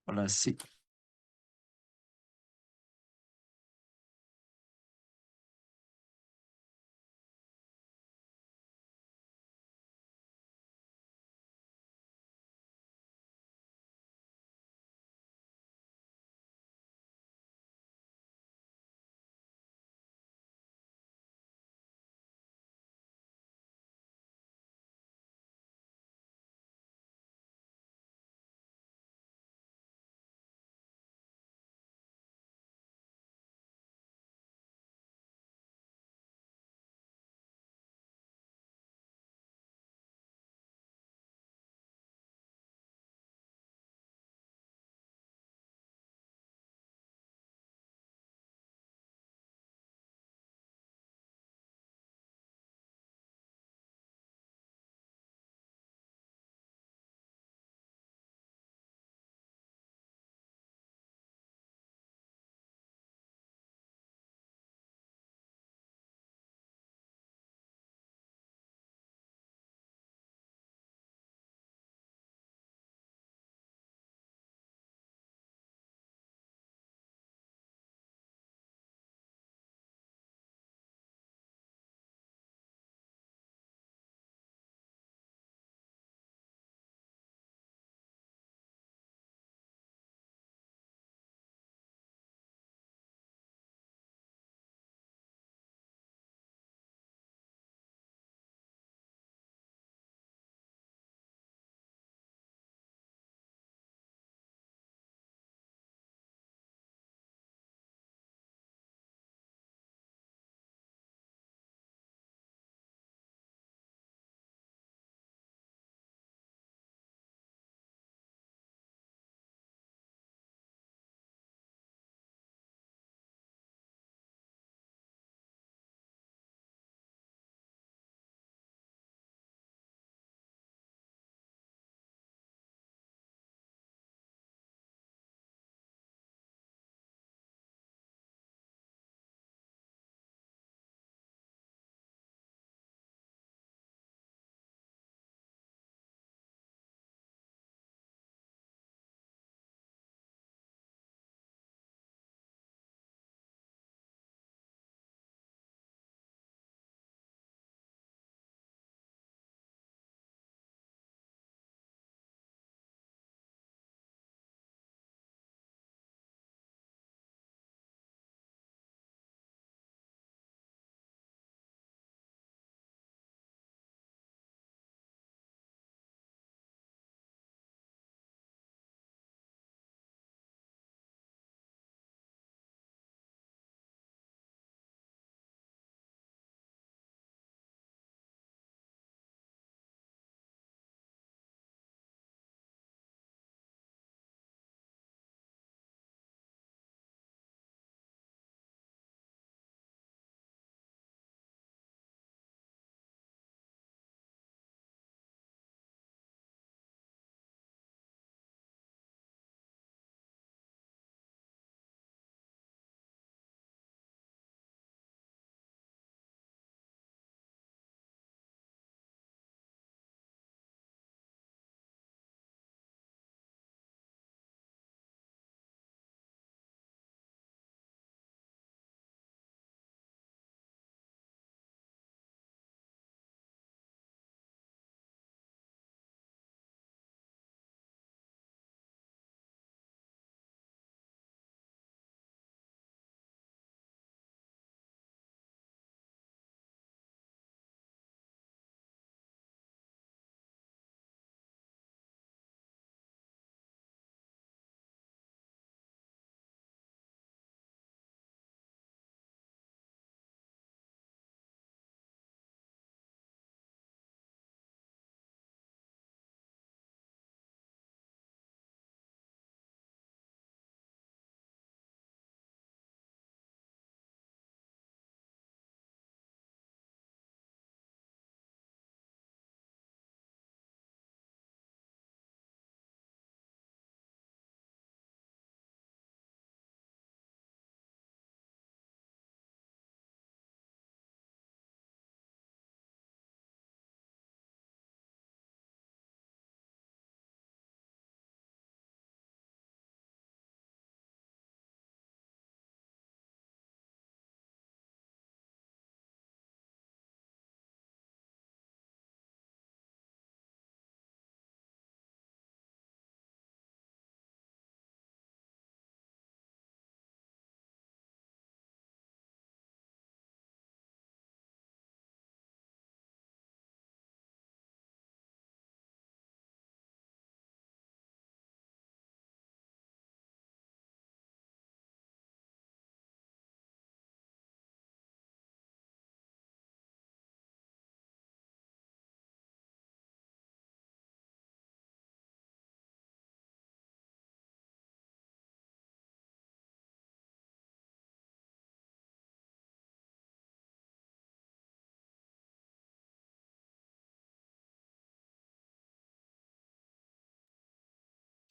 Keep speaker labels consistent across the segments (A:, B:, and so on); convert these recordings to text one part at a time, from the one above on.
A: Hola, sí.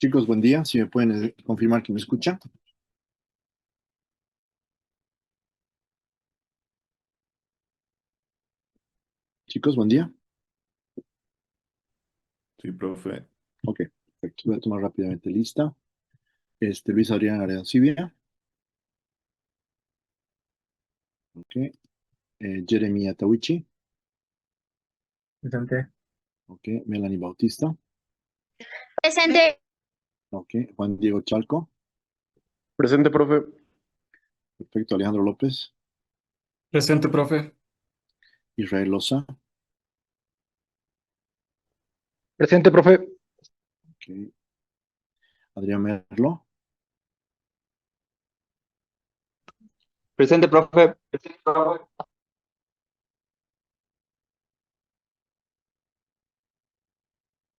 A: Chicos, buen día. Si me pueden confirmar que me escuchan. Chicos, buen día.
B: Sí, profe.
A: Ok, perfecto. Voy a tomar rápidamente lista. Luis Adrián Arencibia. Ok. Jeremy Atawichi.
C: Presente.
A: Ok. Melanie Bautista.
D: Presente.
A: Ok. Juan Diego Chalco.
C: Presente, profe.
A: Perfecto. Alejandro López.
C: Presente, profe.
A: Israel Loza.
C: Presente, profe.
A: Ok. Adrián Merlo.
C: Presente, profe. Presente, profe.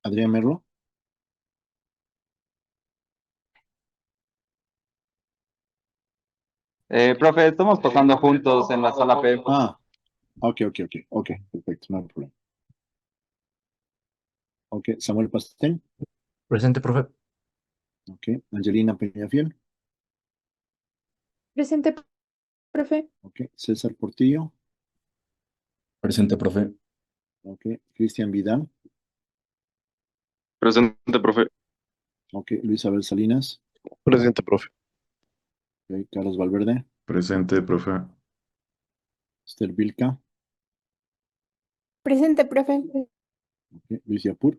A: Adrián Merlo.
C: Profe, estamos pasando juntos en la sala P.
A: Ah, ok. Perfecto. No hay problema. Ok. Samuel Pastel.
C: Presente, profe.
A: Ok. Angelina Peñafiel.
D: Presente, profe.
A: Ok. César Portillo.
B: Presente, profe.
A: Ok. Cristian Vidal.
C: Presente, profe.
A: Ok. Luis Abel Salinas.
C: Presente, profe.
A: Ok. Carlos Valverde.
B: Presente, profe.
A: Esther Vilca.
D: Presente, profe.
A: Ok. Luis Yapur.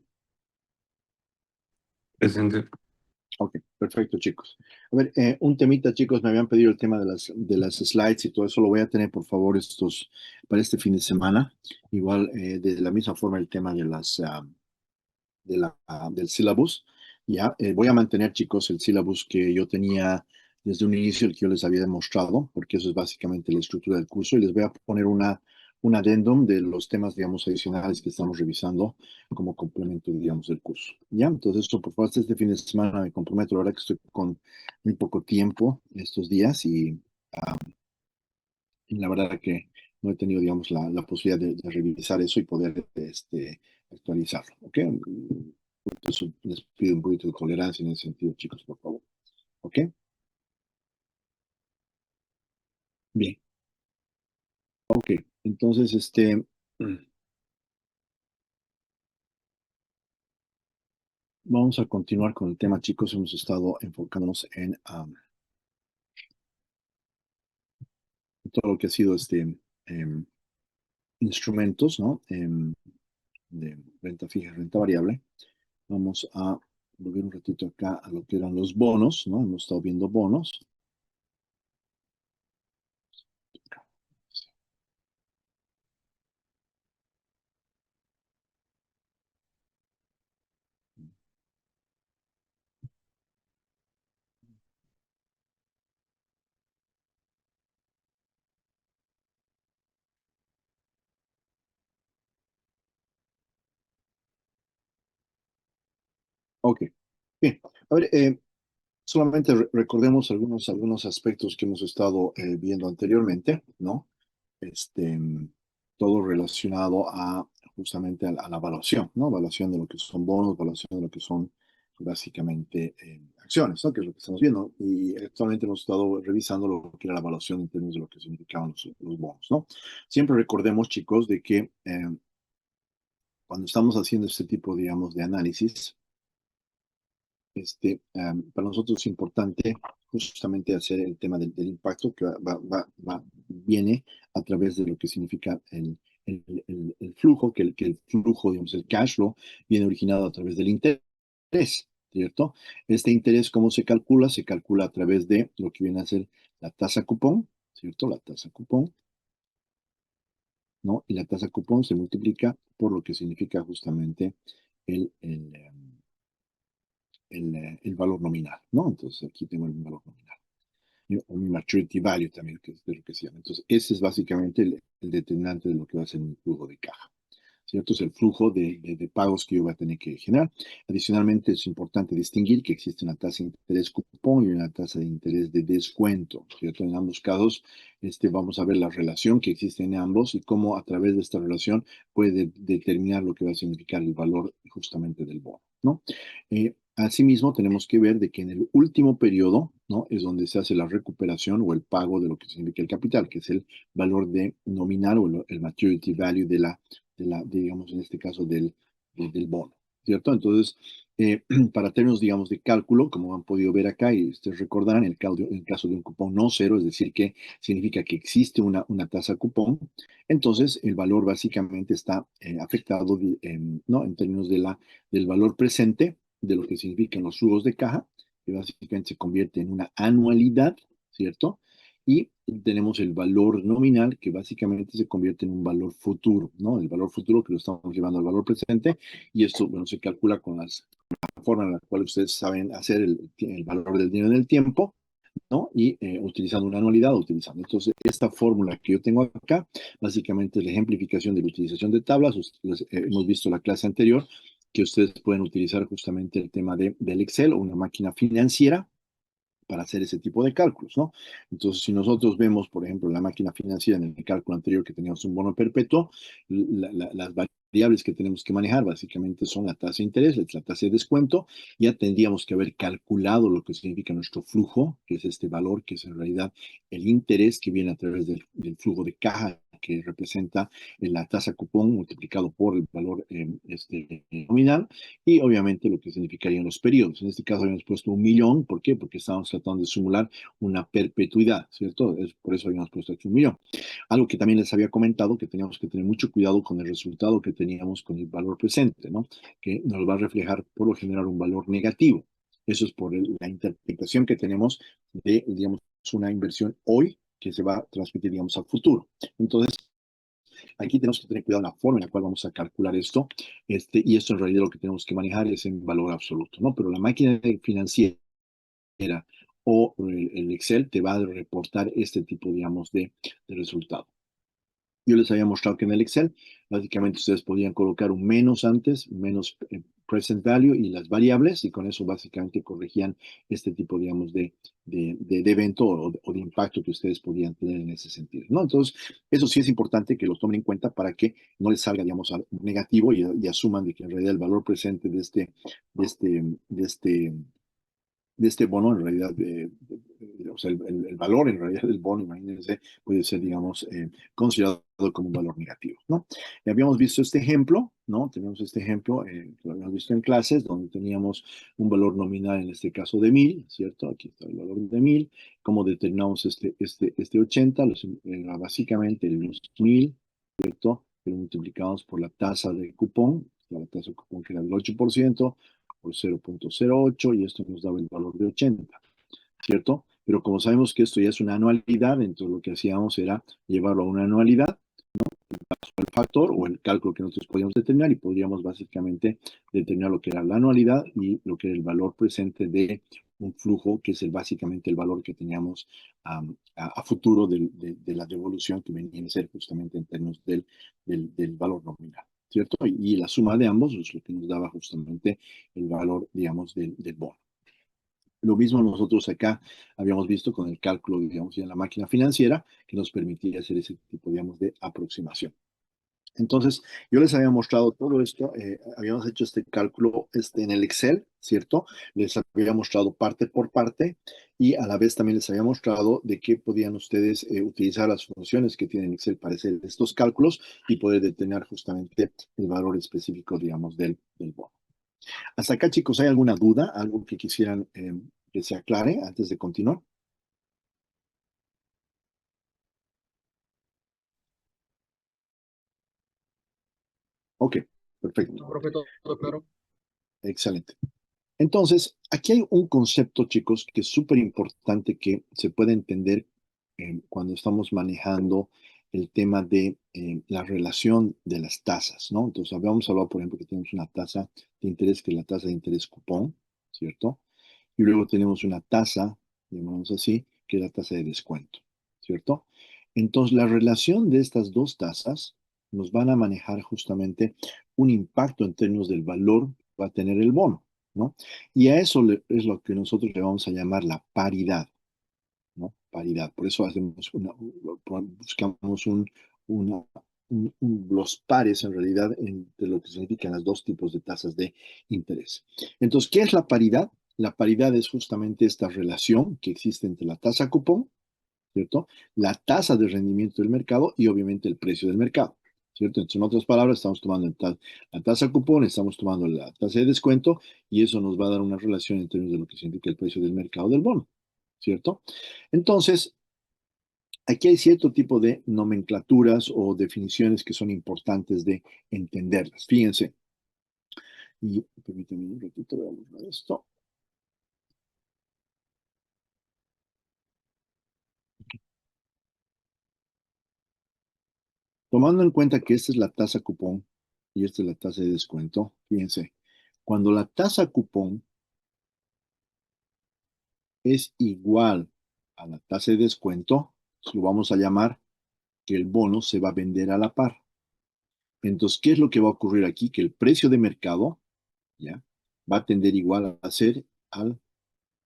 B: Presente.
A: Ok, perfecto, chicos. A ver, un temita, chicos, me habían pedido el tema de las slides y todo eso, lo voy a tener, por favor, para este fin de semana. Igual, de la misma forma, el tema del syllabus. Ya, voy a mantener, chicos, el syllabus que yo tenía desde un inicio, el que yo les había demostrado, porque eso es básicamente la estructura del curso, y les voy a poner un addendum de los temas, digamos, adicionales que estamos revisando como complemento, digamos, del curso. Ya, entonces, esto, por favor, hasta este fin de semana me comprometo, la verdad que estoy con muy poco tiempo estos días y la verdad que no he tenido, digamos, la posibilidad de revisar eso y poder actualizarlo, ¿ok? Entonces, les pido un poquito de tolerancia en ese sentido, chicos, por favor. ¿Ok? Bien. Ok. Entonces, vamos a continuar con el tema, chicos. Hemos estado enfocándonos en todo lo que ha sido em, instrumentos, ¿no? De renta fija, renta variable. Vamos a volver un ratito acá a lo que eran los bonos, ¿no? Hemos estado viendo bonos. Ok. Bien. A ver, solamente recordemos algunos aspectos que hemos estado viendo anteriormente, ¿no? Este, todo relacionado a justamente a la evaluación, ¿no? Evaluación de lo que son bonos, evaluación de lo que son básicamente acciones, ¿no? Que es lo que estamos viendo. Y actualmente hemos estado revisando lo que era la evaluación en términos de lo que significaban los bonos, ¿no? Siempre recordemos, chicos, de que cuando estamos haciendo este tipo, digamos, de análisis, para nosotros es importante justamente hacer el tema del impacto que viene a través de lo que significa el flujo, que el flujo, digamos, el cash flow, viene originado a través del interés, ¿cierto? Este interés, ¿cómo se calcula? Se calcula a través de lo que viene a ser la tasa cupón, ¿cierto? La tasa cupón, ¿no? Y la tasa cupón se multiplica por lo que significa justamente el, el, em, el valor nominal, ¿no? Entonces aquí tengo el valor nominal. O mi maturity value también, que es de lo que se llama. Entonces, ese es básicamente el determinante de lo que va a ser mi flujo de caja. ¿Cierto? Es el flujo de pagos que yo voy a tener que generar. Adicionalmente, es importante distinguir que existe una tasa de interés cupón y una tasa de interés de descuento, ¿cierto? En ambos casos, vamos a ver la relación que existe en ambos y cómo a través de esta relación puede determinar lo que va a significar el valor justamente del bono, ¿no? Asimismo, tenemos que ver de que en el último periodo, ¿no? Es donde se hace la recuperación o el pago de lo que significa el capital, que es el valor de nominal o el maturity value digamos, en este caso, del bono, ¿cierto? Entonces, para términos, digamos, de cálculo, como han podido ver acá, y ustedes recordarán, el caso de un cupón no cero, es decir, que significa que existe una tasa cupón, entonces el valor básicamente está afectado, ¿no? En términos del valor presente, de lo que significan los flujos de caja, que básicamente se convierte en una anualidad, ¿cierto? Y tenemos el valor nominal, que básicamente se convierte en un valor futuro, ¿no? El valor futuro que lo estamos llevando al valor presente, y esto, bueno, se calcula con la forma en la cual ustedes saben hacer el valor del dinero en el tiempo, ¿no? Y utilizando una anualidad, utilizando. Entonces, esta fórmula que yo tengo acá, básicamente es la ejemplificación de la utilización de tablas. Hemos visto la clase anterior que ustedes pueden utilizar justamente el tema del Excel o una máquina financiera para hacer ese tipo de cálculos, ¿no? Entonces, si nosotros vemos, por ejemplo, la máquina financiera en el cálculo anterior que teníamos un bono perpetuo, las variables que tenemos que manejar básicamente son la tasa de interés, la tasa de descuento. Ya tendríamos que haber calculado lo que significa nuestro flujo, que es este valor, que es en realidad el interés que viene a través del flujo de caja, que representa la tasa cupón multiplicado por el valor nominal, y obviamente lo que significarían los periodos. En este caso habíamos puesto 1.000.000. ¿Por qué? Porque estábamos tratando de simular una perpetuidad, ¿cierto? Por eso habíamos puesto aquí 1.000.000. Algo que también les había comentado, que teníamos que tener mucho cuidado con el resultado que teníamos con el valor presente, ¿no? Que nos va a reflejar por lo general un valor negativo. Eso es por la interpretación que tenemos de, digamos, una inversión hoy que se va a transmitir, digamos, al futuro. Entonces, aquí tenemos que tener cuidado en la forma en la cual vamos a calcular esto, y esto en realidad lo que tenemos que manejar es en valor absoluto, ¿no? Pero la máquina financiera o el Excel te va a reportar este tipo, digamos, de resultado. Yo les había mostrado que en el Excel, básicamente ustedes podían colocar un menos antes, menos present value y las variables, y con eso básicamente corregían este tipo, digamos, de evento o de impacto que ustedes podían tener en ese sentido, ¿no? Entonces, eso sí es importante que lo tomen en cuenta para que no les salga, digamos, negativo y asuman de que en realidad el valor presente de este, de este de este bono, en realidad, o sea, el valor en realidad del bono, imagínense, puede ser, digamos, considerado como un valor negativo, ¿no? Y habíamos visto este ejemplo, ¿no? Tenemos este ejemplo, que lo habíamos visto en clases, donde teníamos un valor nominal, en este caso de 1.000, ¿cierto? Aquí está el valor de 1.000. ¿Cómo determinamos este 80? Básicamente los 1.000, ¿cierto? Que lo multiplicamos por la tasa de cupón, la tasa de cupón que era del 8%, por 0.08, y esto nos daba el valor de 80, ¿cierto? Pero como sabemos que esto ya es una anualidad, entonces lo que hacíamos era llevarlo a una anualidad, el factor o el cálculo que nosotros podíamos determinar, y podríamos básicamente determinar lo que era la anualidad y lo que era el valor presente de un flujo, que es básicamente el valor que teníamos a futuro de la devolución, que venía a ser justamente en términos del valor nominal, ¿cierto? Y la suma de ambos es lo que nos daba justamente el valor, digamos, del bono. Lo mismo nosotros acá habíamos visto con el cálculo, digamos, en la máquina financiera, que nos permitía hacer ese tipo, digamos, de aproximación. Entonces, yo les había mostrado todo esto, habíamos hecho este cálculo en el Excel, ¿cierto? Les había mostrado parte por parte, y a la vez también les había mostrado de qué podían ustedes utilizar las funciones que tienen Excel para hacer estos cálculos y poder determinar justamente el valor específico, digamos, del bono. Hasta acá, chicos, ¿hay alguna duda? ¿Algo que quisieran que se aclare antes de continuar? Ok, perfecto.
E: Profe, todo claro.
A: Excelente. Entonces, aquí hay un concepto, chicos, que es súper importante que se puede entender cuando estamos manejando el tema de la relación de las tasas, ¿no? Entonces, habíamos hablado, por ejemplo, que tenemos una tasa de interés, que es la tasa de interés cupón, ¿cierto? Y luego tenemos una tasa, llamamos así, que es la tasa de descuento, ¿cierto? Entonces, la relación de estas dos tasas nos van a manejar justamente un impacto en términos del valor que va a tener el bono, ¿no? Y a eso es lo que nosotros le vamos a llamar la paridad, ¿no? Paridad. Por eso buscamos los pares en realidad de lo que significan los dos tipos de tasas de interés. Entonces, ¿qué es la paridad? La paridad es justamente esta relación que existe entre la tasa cupón, ¿cierto? La tasa de rendimiento del mercado y obviamente el precio del mercado, ¿cierto? Entonces, en otras palabras, estamos tomando la tasa cupón, estamos tomando la tasa de descuento y eso nos va a dar una relación en términos de lo que significa el precio del mercado del bono, ¿cierto? Entonces, aquí hay cierto tipo de nomenclaturas o definiciones que son importantes de entenderlas. Fíjense, y permítanme un ratito, veamos esto. Tomando en cuenta que esta es la tasa cupón y esta es la tasa de descuento, fíjense, cuando la tasa cupón es igual a la tasa de descuento, lo vamos a llamar que el bono se va a vender a la par. Entonces, ¿qué es lo que va a ocurrir aquí? Que el precio de mercado, ¿ya? Va a tender igual a ser al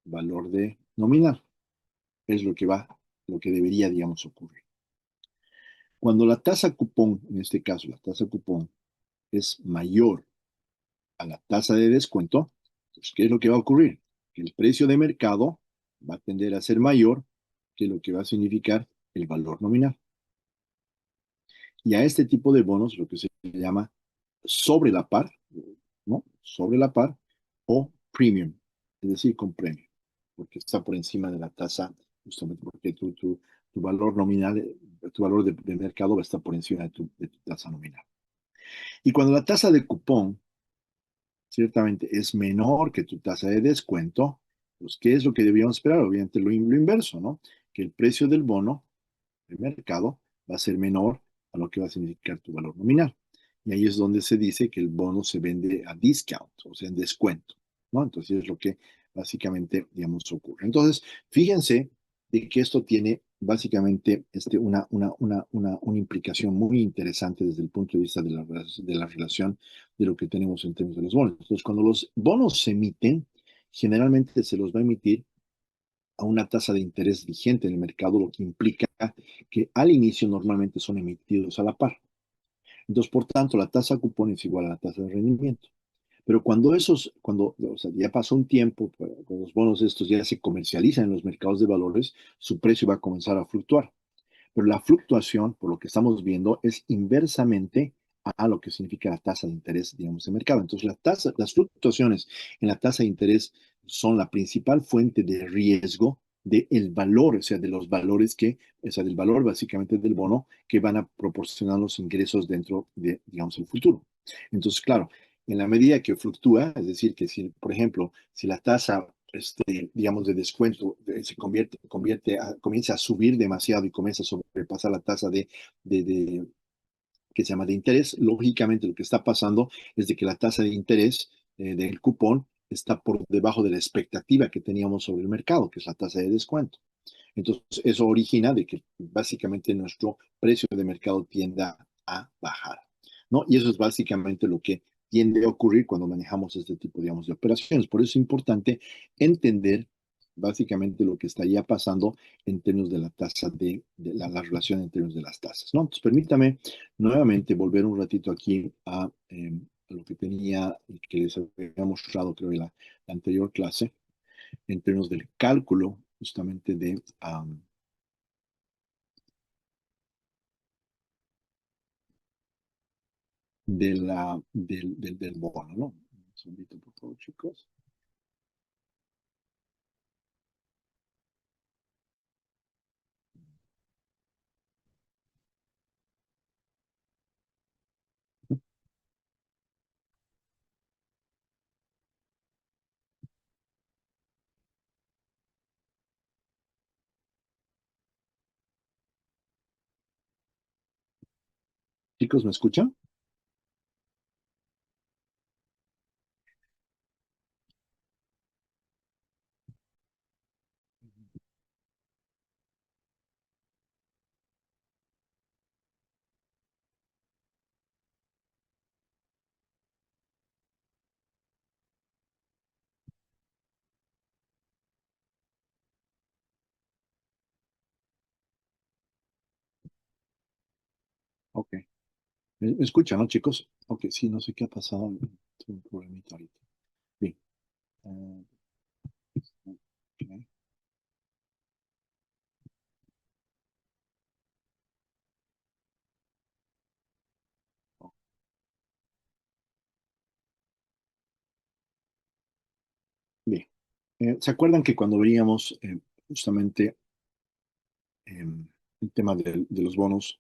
A: valor de nominal. Es lo que debería, digamos, ocurrir. Cuando la tasa cupón, en este caso la tasa cupón, es mayor a la tasa de descuento, pues, ¿qué es lo que va a ocurrir? Que el precio de mercado va a tender a ser mayor que lo que va a significar el valor nominal. Y a este tipo de bonos lo que se llama sobre la par, ¿no? Sobre la par o premium, es decir, con premio, porque está por encima de la tasa, justamente porque tu valor nominal, tu valor de mercado va a estar por encima de tu tasa nominal. Y cuando la tasa de cupón ciertamente es menor que tu tasa de descuento, pues ¿qué es lo que debíamos esperar? Obviamente lo inverso, ¿no? Que el precio del bono de mercado va a ser menor a lo que va a significar tu valor nominal. Y ahí es donde se dice que el bono se vende a discount, o sea, en descuento, ¿no? Entonces es lo que básicamente, digamos, ocurre. Entonces, fíjense de que esto tiene básicamente una implicación muy interesante desde el punto de vista de la relación de lo que tenemos en términos de los bonos. Entonces, cuando los bonos se emiten, generalmente se los va a emitir a una tasa de interés vigente en el mercado, lo que implica que al inicio normalmente son emitidos a la par. Entonces, por tanto, la tasa cupón es igual a la tasa de rendimiento. Pero cuando o sea, ya pasó un tiempo, cuando los bonos estos ya se comercializan en los mercados de valores, su precio va a comenzar a fluctuar. Pero la fluctuación, por lo que estamos viendo, es inversamente a lo que significa la tasa de interés, digamos, de mercado. Entonces, las fluctuaciones en la tasa de interés son la principal fuente de riesgo del valor, o sea, de los valores o sea, del valor básicamente del bono que van a proporcionar los ingresos dentro de, digamos, el futuro. Entonces, claro, en la medida que fluctúa, es decir, que si, por ejemplo, si la tasa digamos, de descuento comienza a subir demasiado y comienza a sobrepasar la tasa que se llama de interés, lógicamente lo que está pasando es de que la tasa de interés del cupón está por debajo de la expectativa que teníamos sobre el mercado, que es la tasa de descuento. Entonces, eso origina de que básicamente nuestro precio de mercado tienda a bajar, ¿no? Y eso es básicamente lo que tiende a ocurrir cuando manejamos este tipo, digamos, de operaciones. Por eso es importante entender básicamente lo que está ya pasando en términos de la tasa la relación en términos de las tasas, ¿no? Entonces, permítame nuevamente volver un ratito aquí a lo que tenía y que les había mostrado, creo, en la anterior clase, en términos del cálculo justamente del bono, ¿no? Un segundito, por favor, chicos. Chicos, ¿me escuchan? Ok. ¿Me escuchan, no, chicos? Ok, sí, no sé qué ha pasado. Tuve un problemita ahorita. Bien. Ok. Bien. ¿Se acuerdan que cuando veíamos justamente el tema de los bonos,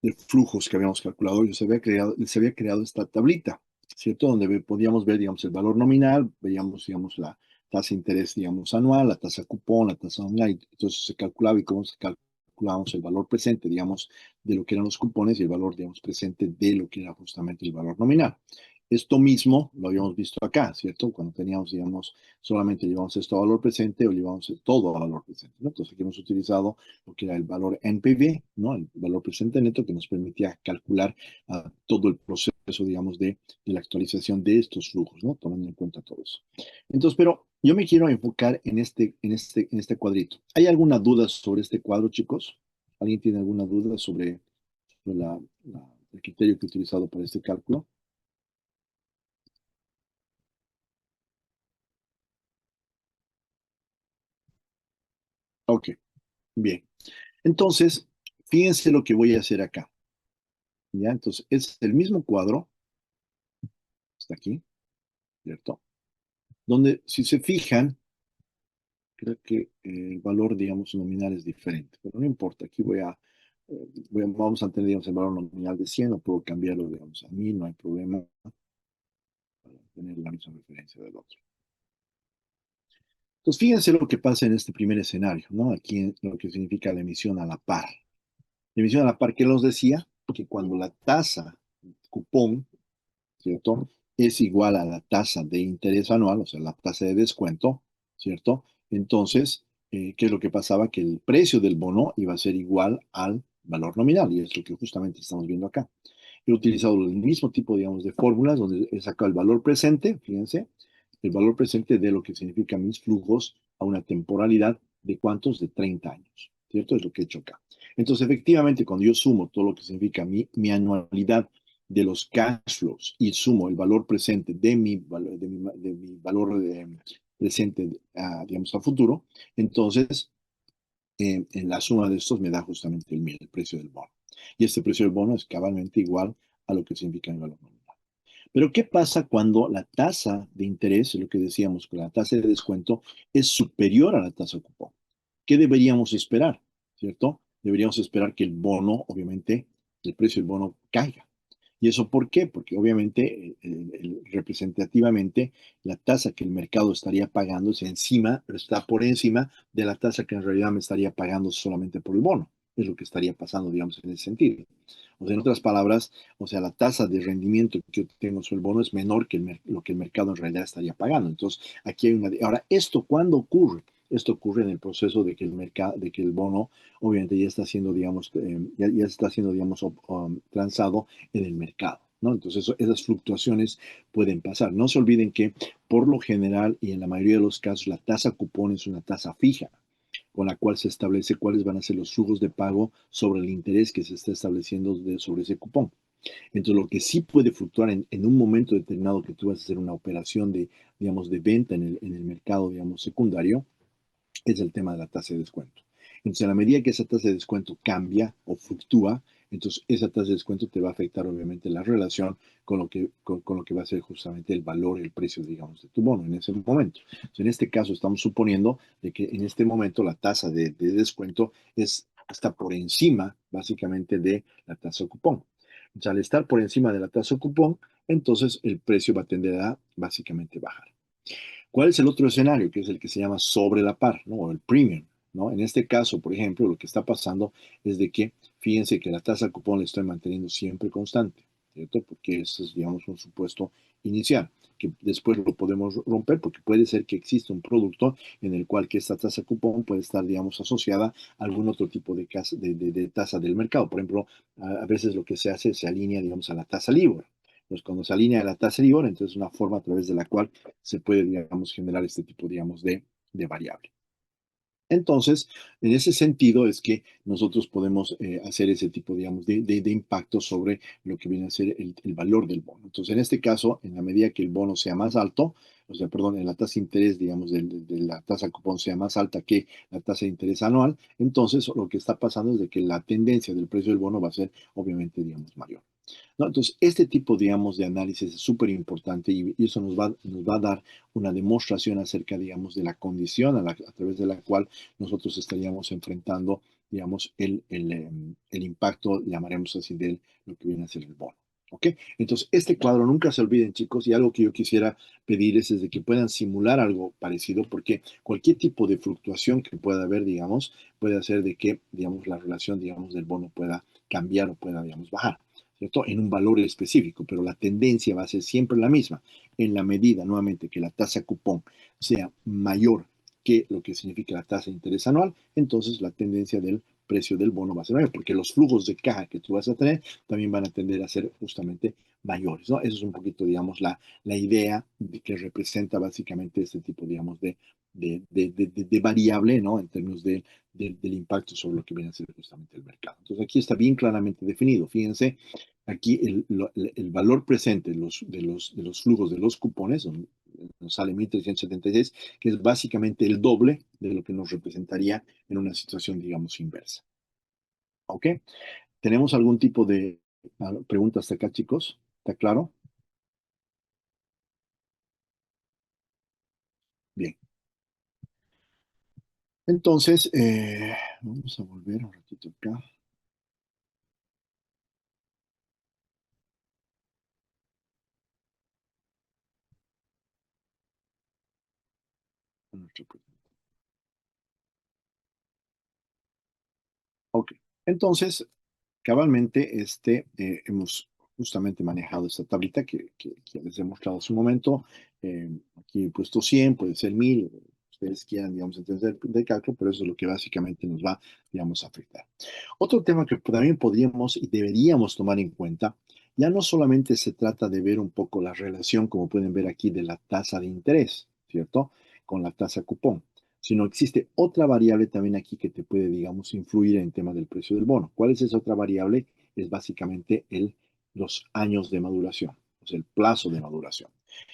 A: de flujos que habíamos calculado, se había creado esta tablita, ¿cierto? Donde podíamos ver, digamos, el valor nominal, veíamos, digamos, la tasa de interés, digamos, anual, la tasa cupón, la tasa online, entonces se calculaba y cómo se calculábamos el valor presente, digamos, de lo que eran los cupones y el valor, digamos, presente de lo que era justamente el valor nominal. Esto mismo lo habíamos visto acá, ¿cierto? Cuando teníamos, digamos, solamente llevamos esto a valor presente o llevamos todo a valor presente, ¿no? Entonces aquí hemos utilizado lo que era el valor NPV, ¿no? El valor presente neto que nos permitía calcular todo el proceso, digamos, de la actualización de estos flujos, ¿no? Tomando en cuenta todo eso. Entonces, pero yo me quiero enfocar en este cuadrito. ¿Hay alguna duda sobre este cuadro, chicos? ¿Alguien tiene alguna duda sobre el criterio que he utilizado para este cálculo? Ok, bien. Entonces, fíjense lo que voy a hacer acá. ¿Ya? Entonces, es el mismo cuadro, está aquí, ¿cierto? Donde, si se fijan, creo que el valor, digamos, nominal es diferente, pero no importa. Aquí vamos a tener, digamos, el valor nominal de 100, o puedo cambiarlo, digamos, a 1000, no hay problema, para tener la misma referencia del otro. Entonces, fíjense lo que pasa en este primer escenario, ¿no? Aquí lo que significa la emisión a la par. La emisión a la par, ¿qué nos decía? Que cuando la tasa cupón, ¿cierto? Es igual a la tasa de interés anual, o sea, la tasa de descuento, ¿cierto? Entonces, ¿qué es lo que pasaba? Que el precio del bono iba a ser igual al valor nominal, y es lo que justamente estamos viendo acá. He utilizado el mismo tipo, digamos, de fórmulas donde he sacado el valor presente, fíjense, el valor presente de lo que significan mis flujos a una temporalidad de cuántos, de 30 años, ¿cierto? Es lo que he hecho acá. Entonces, efectivamente, cuando yo sumo todo lo que significa mi anualidad de los cash flows y sumo el valor presente de mi valor presente, digamos, a futuro, entonces en la suma de estos me da justamente el precio del bono. Y este precio del bono es cabalmente igual a lo que significa el valor nominal. Pero ¿qué pasa cuando la tasa de interés, lo que decíamos, que la tasa de descuento es superior a la tasa cupón? ¿Qué deberíamos esperar? ¿Cierto? Deberíamos esperar que el bono, obviamente, el precio del bono caiga. ¿Y eso por qué? Porque obviamente, representativamente, la tasa que el mercado estaría pagando es encima, pero está por encima de la tasa que en realidad me estaría pagando solamente por el bono. Es lo que estaría pasando, digamos, en ese sentido. O sea, en otras palabras, o sea, la tasa de rendimiento que yo tengo sobre el bono es menor que lo que el mercado en realidad estaría pagando. Entonces, aquí hay una... Ahora, ¿esto cuándo ocurre? Esto ocurre en el proceso de que el mercado, de que el bono, obviamente, ya está siendo, digamos, ya está siendo, digamos, transado en el mercado, ¿no? Entonces, esas fluctuaciones pueden pasar. No se olviden que, por lo general y en la mayoría de los casos, la tasa cupón es una tasa fija con la cual se establece cuáles van a ser los flujos de pago sobre el interés que se está estableciendo sobre ese cupón. Entonces, lo que sí puede fluctuar en un momento determinado que tú vas a hacer una operación de, digamos, de venta en el mercado, digamos, secundario, es el tema de la tasa de descuento. Entonces, a la medida que esa tasa de descuento cambia o fluctúa, entonces esa tasa de descuento te va a afectar obviamente la relación con lo que va a ser justamente el valor, el precio, digamos, de tu bono en ese momento. Entonces, en este caso estamos suponiendo de que en este momento la tasa de descuento está por encima básicamente de la tasa cupón. Entonces, al estar por encima de la tasa cupón, entonces el precio va a tender a básicamente bajar. ¿Cuál es el otro escenario? Que es el que se llama sobre la par, ¿no? O el premium, ¿no? En este caso, por ejemplo, lo que está pasando es de que, fíjense que la tasa cupón la estoy manteniendo siempre constante, ¿cierto? Porque eso es, digamos, un supuesto inicial, que después lo podemos romper porque puede ser que exista un producto en el cual que esta tasa cupón puede estar, digamos, asociada a algún otro tipo de tasa del mercado. Por ejemplo, a veces lo que se hace se alinea, digamos, a la tasa LIBOR. Entonces, cuando se alinea a la tasa LIBOR, entonces es una forma a través de la cual se puede, digamos, generar este tipo, digamos, de variable. Entonces, en ese sentido es que nosotros podemos hacer ese tipo, digamos, de impacto sobre lo que viene a ser el valor del bono. Entonces, en este caso, en la medida que el bono sea más alto, o sea, perdón, en la tasa de interés, digamos, de la tasa cupón sea más alta que la tasa de interés anual, entonces lo que está pasando es de que la tendencia del precio del bono va a ser, obviamente, digamos, mayor. ¿No? Entonces, este tipo, digamos, de análisis es súper importante y eso nos va a dar una demostración acerca, digamos, de la condición a través de la cual nosotros estaríamos enfrentando, digamos, el impacto, llamaremos así, de lo que viene a ser el bono. ¿Ok? Entonces, este cuadro, nunca se olviden, chicos, y algo que yo quisiera pedirles es de que puedan simular algo parecido, porque cualquier tipo de fluctuación que pueda haber, digamos, puede hacer de que, digamos, la relación, digamos, del bono pueda cambiar o pueda, digamos, bajar. ¿Cierto? En un valor específico, pero la tendencia va a ser siempre la misma. En la medida, nuevamente, que la tasa cupón sea mayor que lo que significa la tasa de interés anual, entonces la tendencia del precio del bono va a ser mayor, porque los flujos de caja que tú vas a tener también van a tender a ser justamente mayores, ¿no? Eso es un poquito, digamos, la idea que representa básicamente este tipo, digamos, de variable, ¿no? En términos del impacto sobre lo que viene a ser justamente el mercado. Entonces aquí está bien claramente definido. Fíjense, aquí el valor presente de los flujos de los cupones nos sale 1.376, que es básicamente el doble de lo que nos representaría en una situación, digamos, inversa. ¿Ok? ¿Tenemos algún tipo de pregunta hasta acá, chicos? ¿Está claro? Bien. Entonces, vamos a volver un ratito acá. Ok. Entonces, cabalmente, hemos justamente manejado esta tablita que les he mostrado hace un momento. Aquí he puesto 100, puede ser 1000, ustedes quieran, digamos, entender de cálculo, pero eso es lo que básicamente nos va, digamos, a afectar. Otro tema que también podríamos y deberíamos tomar en cuenta, ya no solamente se trata de ver un poco la relación, como pueden ver aquí, de la tasa de interés, ¿cierto? Con la tasa cupón, sino existe otra variable también aquí que te puede, digamos, influir en el tema del precio del bono. ¿Cuál es esa otra variable? Es básicamente los años de maduración, o sea, el plazo de maduración.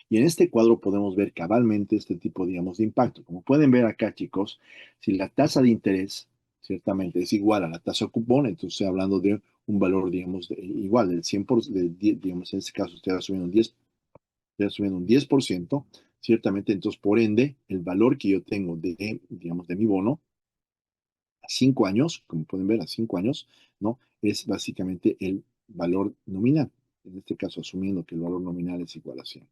A: Y en este cuadro podemos ver cabalmente este tipo, digamos, de impacto. Como pueden ver acá, chicos, si la tasa de interés ciertamente es igual a la tasa cupón, entonces estoy hablando de un valor, digamos, igual, del 100%, digamos, en este caso estoy asumiendo un 10%, ciertamente, entonces, por ende, el valor que yo tengo digamos, de mi bono a 5 años, como pueden ver, a 5 años, ¿no? Es básicamente el valor nominal. En este caso, asumiendo que el valor nominal es igual a 100,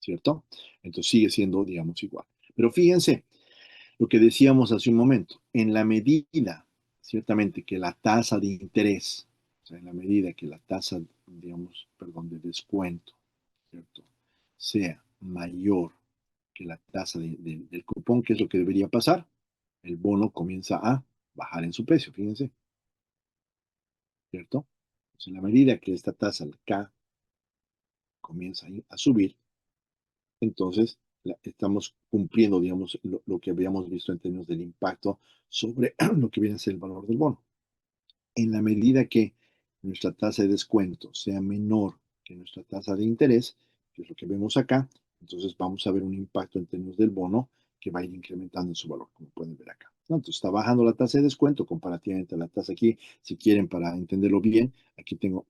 A: ¿cierto? Entonces sigue siendo, digamos, igual. Pero fíjense lo que decíamos hace un momento. En la medida, ciertamente, que la tasa de interés, o sea, en la medida que la tasa, digamos, perdón, de descuento, ¿cierto? Sea mayor que la tasa del cupón, ¿qué es lo que debería pasar? El bono comienza a bajar en su precio, fíjense, ¿cierto? Entonces, en la medida que esta tasa, la K, comienza a subir, entonces estamos cumpliendo, digamos, lo que habíamos visto en términos del impacto sobre lo que viene a ser el valor del bono. En la medida que nuestra tasa de descuento sea menor que nuestra tasa de interés, que es lo que vemos acá, entonces vamos a ver un impacto en términos del bono que va a ir incrementando en su valor, como pueden ver acá. ¿No? Entonces está bajando la tasa de descuento comparativamente a la tasa aquí. Si quieren, para entenderlo bien, aquí tengo,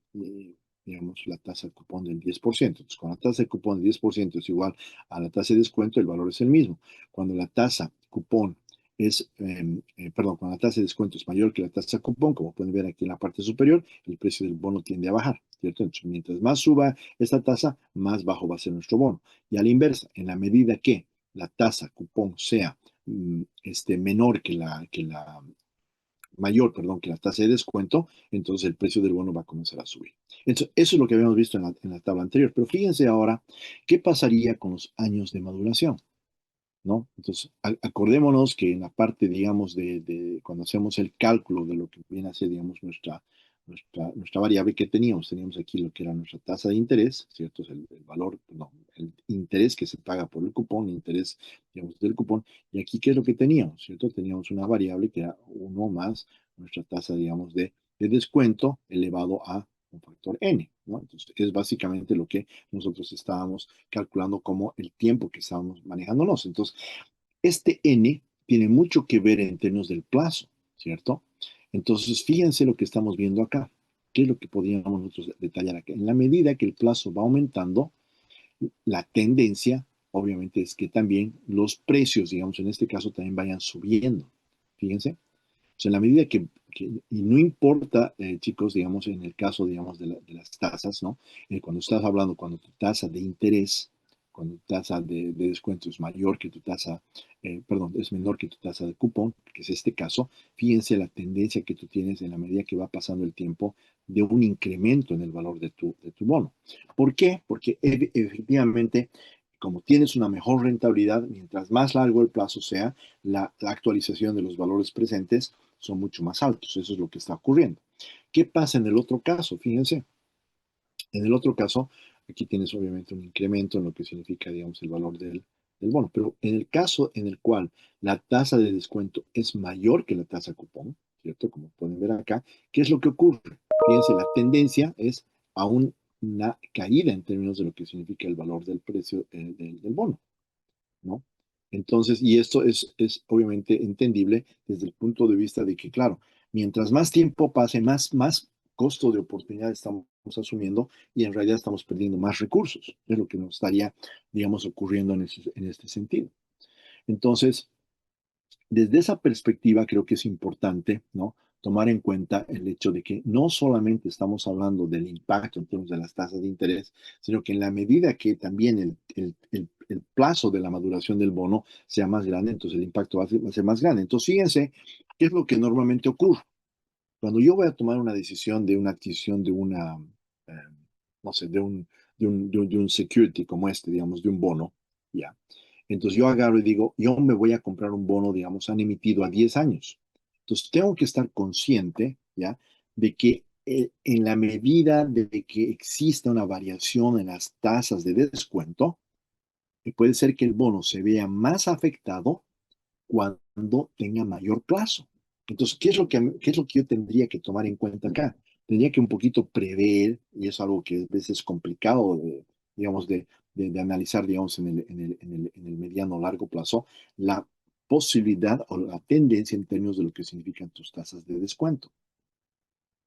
A: digamos, la tasa de cupón del 10%. Entonces, cuando la tasa de cupón del 10% es igual a la tasa de descuento, el valor es el mismo. Cuando la tasa cupón perdón, cuando la tasa de descuento es mayor que la tasa cupón, como pueden ver aquí en la parte superior, el precio del bono tiende a bajar, ¿cierto? Entonces, mientras más suba esta tasa, más bajo va a ser nuestro bono. Y a la inversa, en la medida que la tasa cupón sea menor que la mayor, perdón, que la tasa de descuento, entonces el precio del bono va a comenzar a subir. Entonces, eso es lo que habíamos visto en la tabla anterior. Pero fíjense ahora, ¿qué pasaría con los años de maduración? ¿No? Entonces, acordémonos que en la parte, digamos, de cuando hacemos el cálculo de lo que viene a ser, digamos, nuestra variable que teníamos aquí lo que era nuestra tasa de interés, ¿cierto? Es el valor, no, el interés que se paga por el cupón, el interés, digamos, del cupón. Y aquí, ¿qué es lo que teníamos? ¿Cierto? Teníamos una variable que era 1 más nuestra tasa, digamos, de descuento elevado a un factor n, ¿no? Entonces, es básicamente lo que nosotros estábamos calculando como el tiempo que estábamos manejándonos. Entonces, este n tiene mucho que ver en términos del plazo, ¿cierto? Entonces, fíjense lo que estamos viendo acá. ¿Qué es lo que podríamos nosotros detallar acá? En la medida que el plazo va aumentando, la tendencia, obviamente, es que también los precios, digamos, en este caso, también vayan subiendo. Fíjense. O sea, en la medida y no importa, chicos, digamos, en el caso, digamos, de las tasas, ¿no? Cuando estás hablando, cuando tu tasa de interés, cuando tu tasa de descuento es mayor que tu tasa, perdón, es menor que tu tasa de cupón, que es este caso, fíjense la tendencia que tú tienes en la medida que va pasando el tiempo de un incremento en el valor de tu bono. ¿Por qué? Porque efectivamente, como tienes una mejor rentabilidad, mientras más largo el plazo sea, la actualización de los valores presentes son mucho más altos. Eso es lo que está ocurriendo. ¿Qué pasa en el otro caso? Fíjense, en el otro caso, aquí tienes obviamente un incremento en lo que significa, digamos, el valor del bono, pero en el caso en el cual la tasa de descuento es mayor que la tasa cupón, ¿cierto? Como pueden ver acá, ¿qué es lo que ocurre? Fíjense, la tendencia es a una caída en términos de lo que significa el valor del precio del bono, ¿no? Entonces, y esto es obviamente entendible desde el punto de vista de que, claro, mientras más tiempo pase, más costo de oportunidad estamos asumiendo y en realidad estamos perdiendo más recursos. Es lo que nos estaría, digamos, ocurriendo en este sentido. Entonces, desde esa perspectiva creo que es importante, ¿no? Tomar en cuenta el hecho de que no solamente estamos hablando del impacto en términos de las tasas de interés, sino que en la medida que también el plazo de la maduración del bono sea más grande, entonces el impacto va a ser más grande. Entonces, fíjense qué es lo que normalmente ocurre. Cuando yo voy a tomar una decisión de una adquisición de una, eh, no sé, de un security como este, digamos, de un bono, ¿ya? Entonces yo agarro y digo, yo me voy a comprar un bono, digamos, han emitido a 10 años. Entonces tengo que estar consciente, ¿ya? De que en la medida de que exista una variación en las tasas de descuento, puede ser que el bono se vea más afectado cuando tenga mayor plazo. Entonces, ¿qué es lo que yo tendría que tomar en cuenta acá? Tendría que un poquito prever, y es algo que a veces es complicado, digamos, de analizar, digamos, en el mediano o largo plazo, la posibilidad o la tendencia en términos de lo que significan tus tasas de descuento.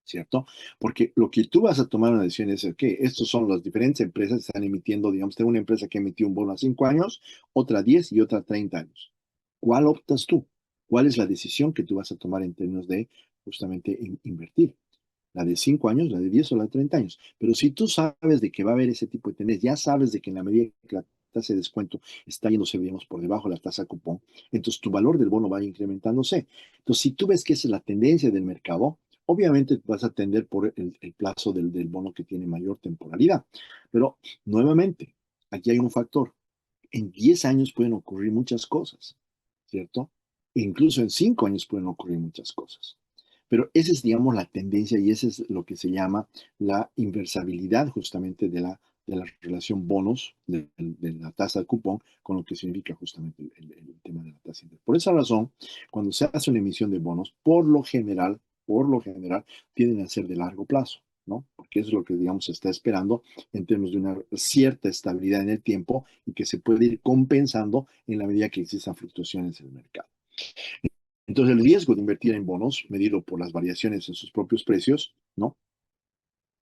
A: ¿Cierto? Porque lo que tú vas a tomar una decisión es que estos son las diferentes empresas que están emitiendo, digamos, tengo una empresa que emitió un bono a 5 años, otra a 10 y otra a 30 años. ¿Cuál optas tú? ¿Cuál es la decisión que tú vas a tomar en términos de justamente invertir? ¿La de 5 años, la de 10 o la de 30 años? Pero si tú sabes de que va a haber ese tipo de tendencia, ya sabes de que en la medida que la tasa de descuento está yéndose, digamos, por debajo de la tasa cupón, entonces tu valor del bono va incrementándose. Entonces, si tú ves que esa es la tendencia del mercado, obviamente vas a tender por el plazo del bono que tiene mayor temporalidad. Pero, nuevamente, aquí hay un factor. En 10 años pueden ocurrir muchas cosas, ¿cierto? E incluso en 5 años pueden ocurrir muchas cosas. Pero esa es, digamos, la tendencia y ese es lo que se llama la inversabilidad justamente de la relación bonos, de la tasa de cupón, con lo que significa justamente el tema de la tasa de interés. Por esa razón, cuando se hace una emisión de bonos, por lo general, tienden a ser de largo plazo, ¿no? Porque es lo que, digamos, se está esperando en términos de una cierta estabilidad en el tiempo y que se puede ir compensando en la medida que existan fluctuaciones en el mercado. Entonces, el riesgo de invertir en bonos, medido por las variaciones en sus propios precios, ¿no?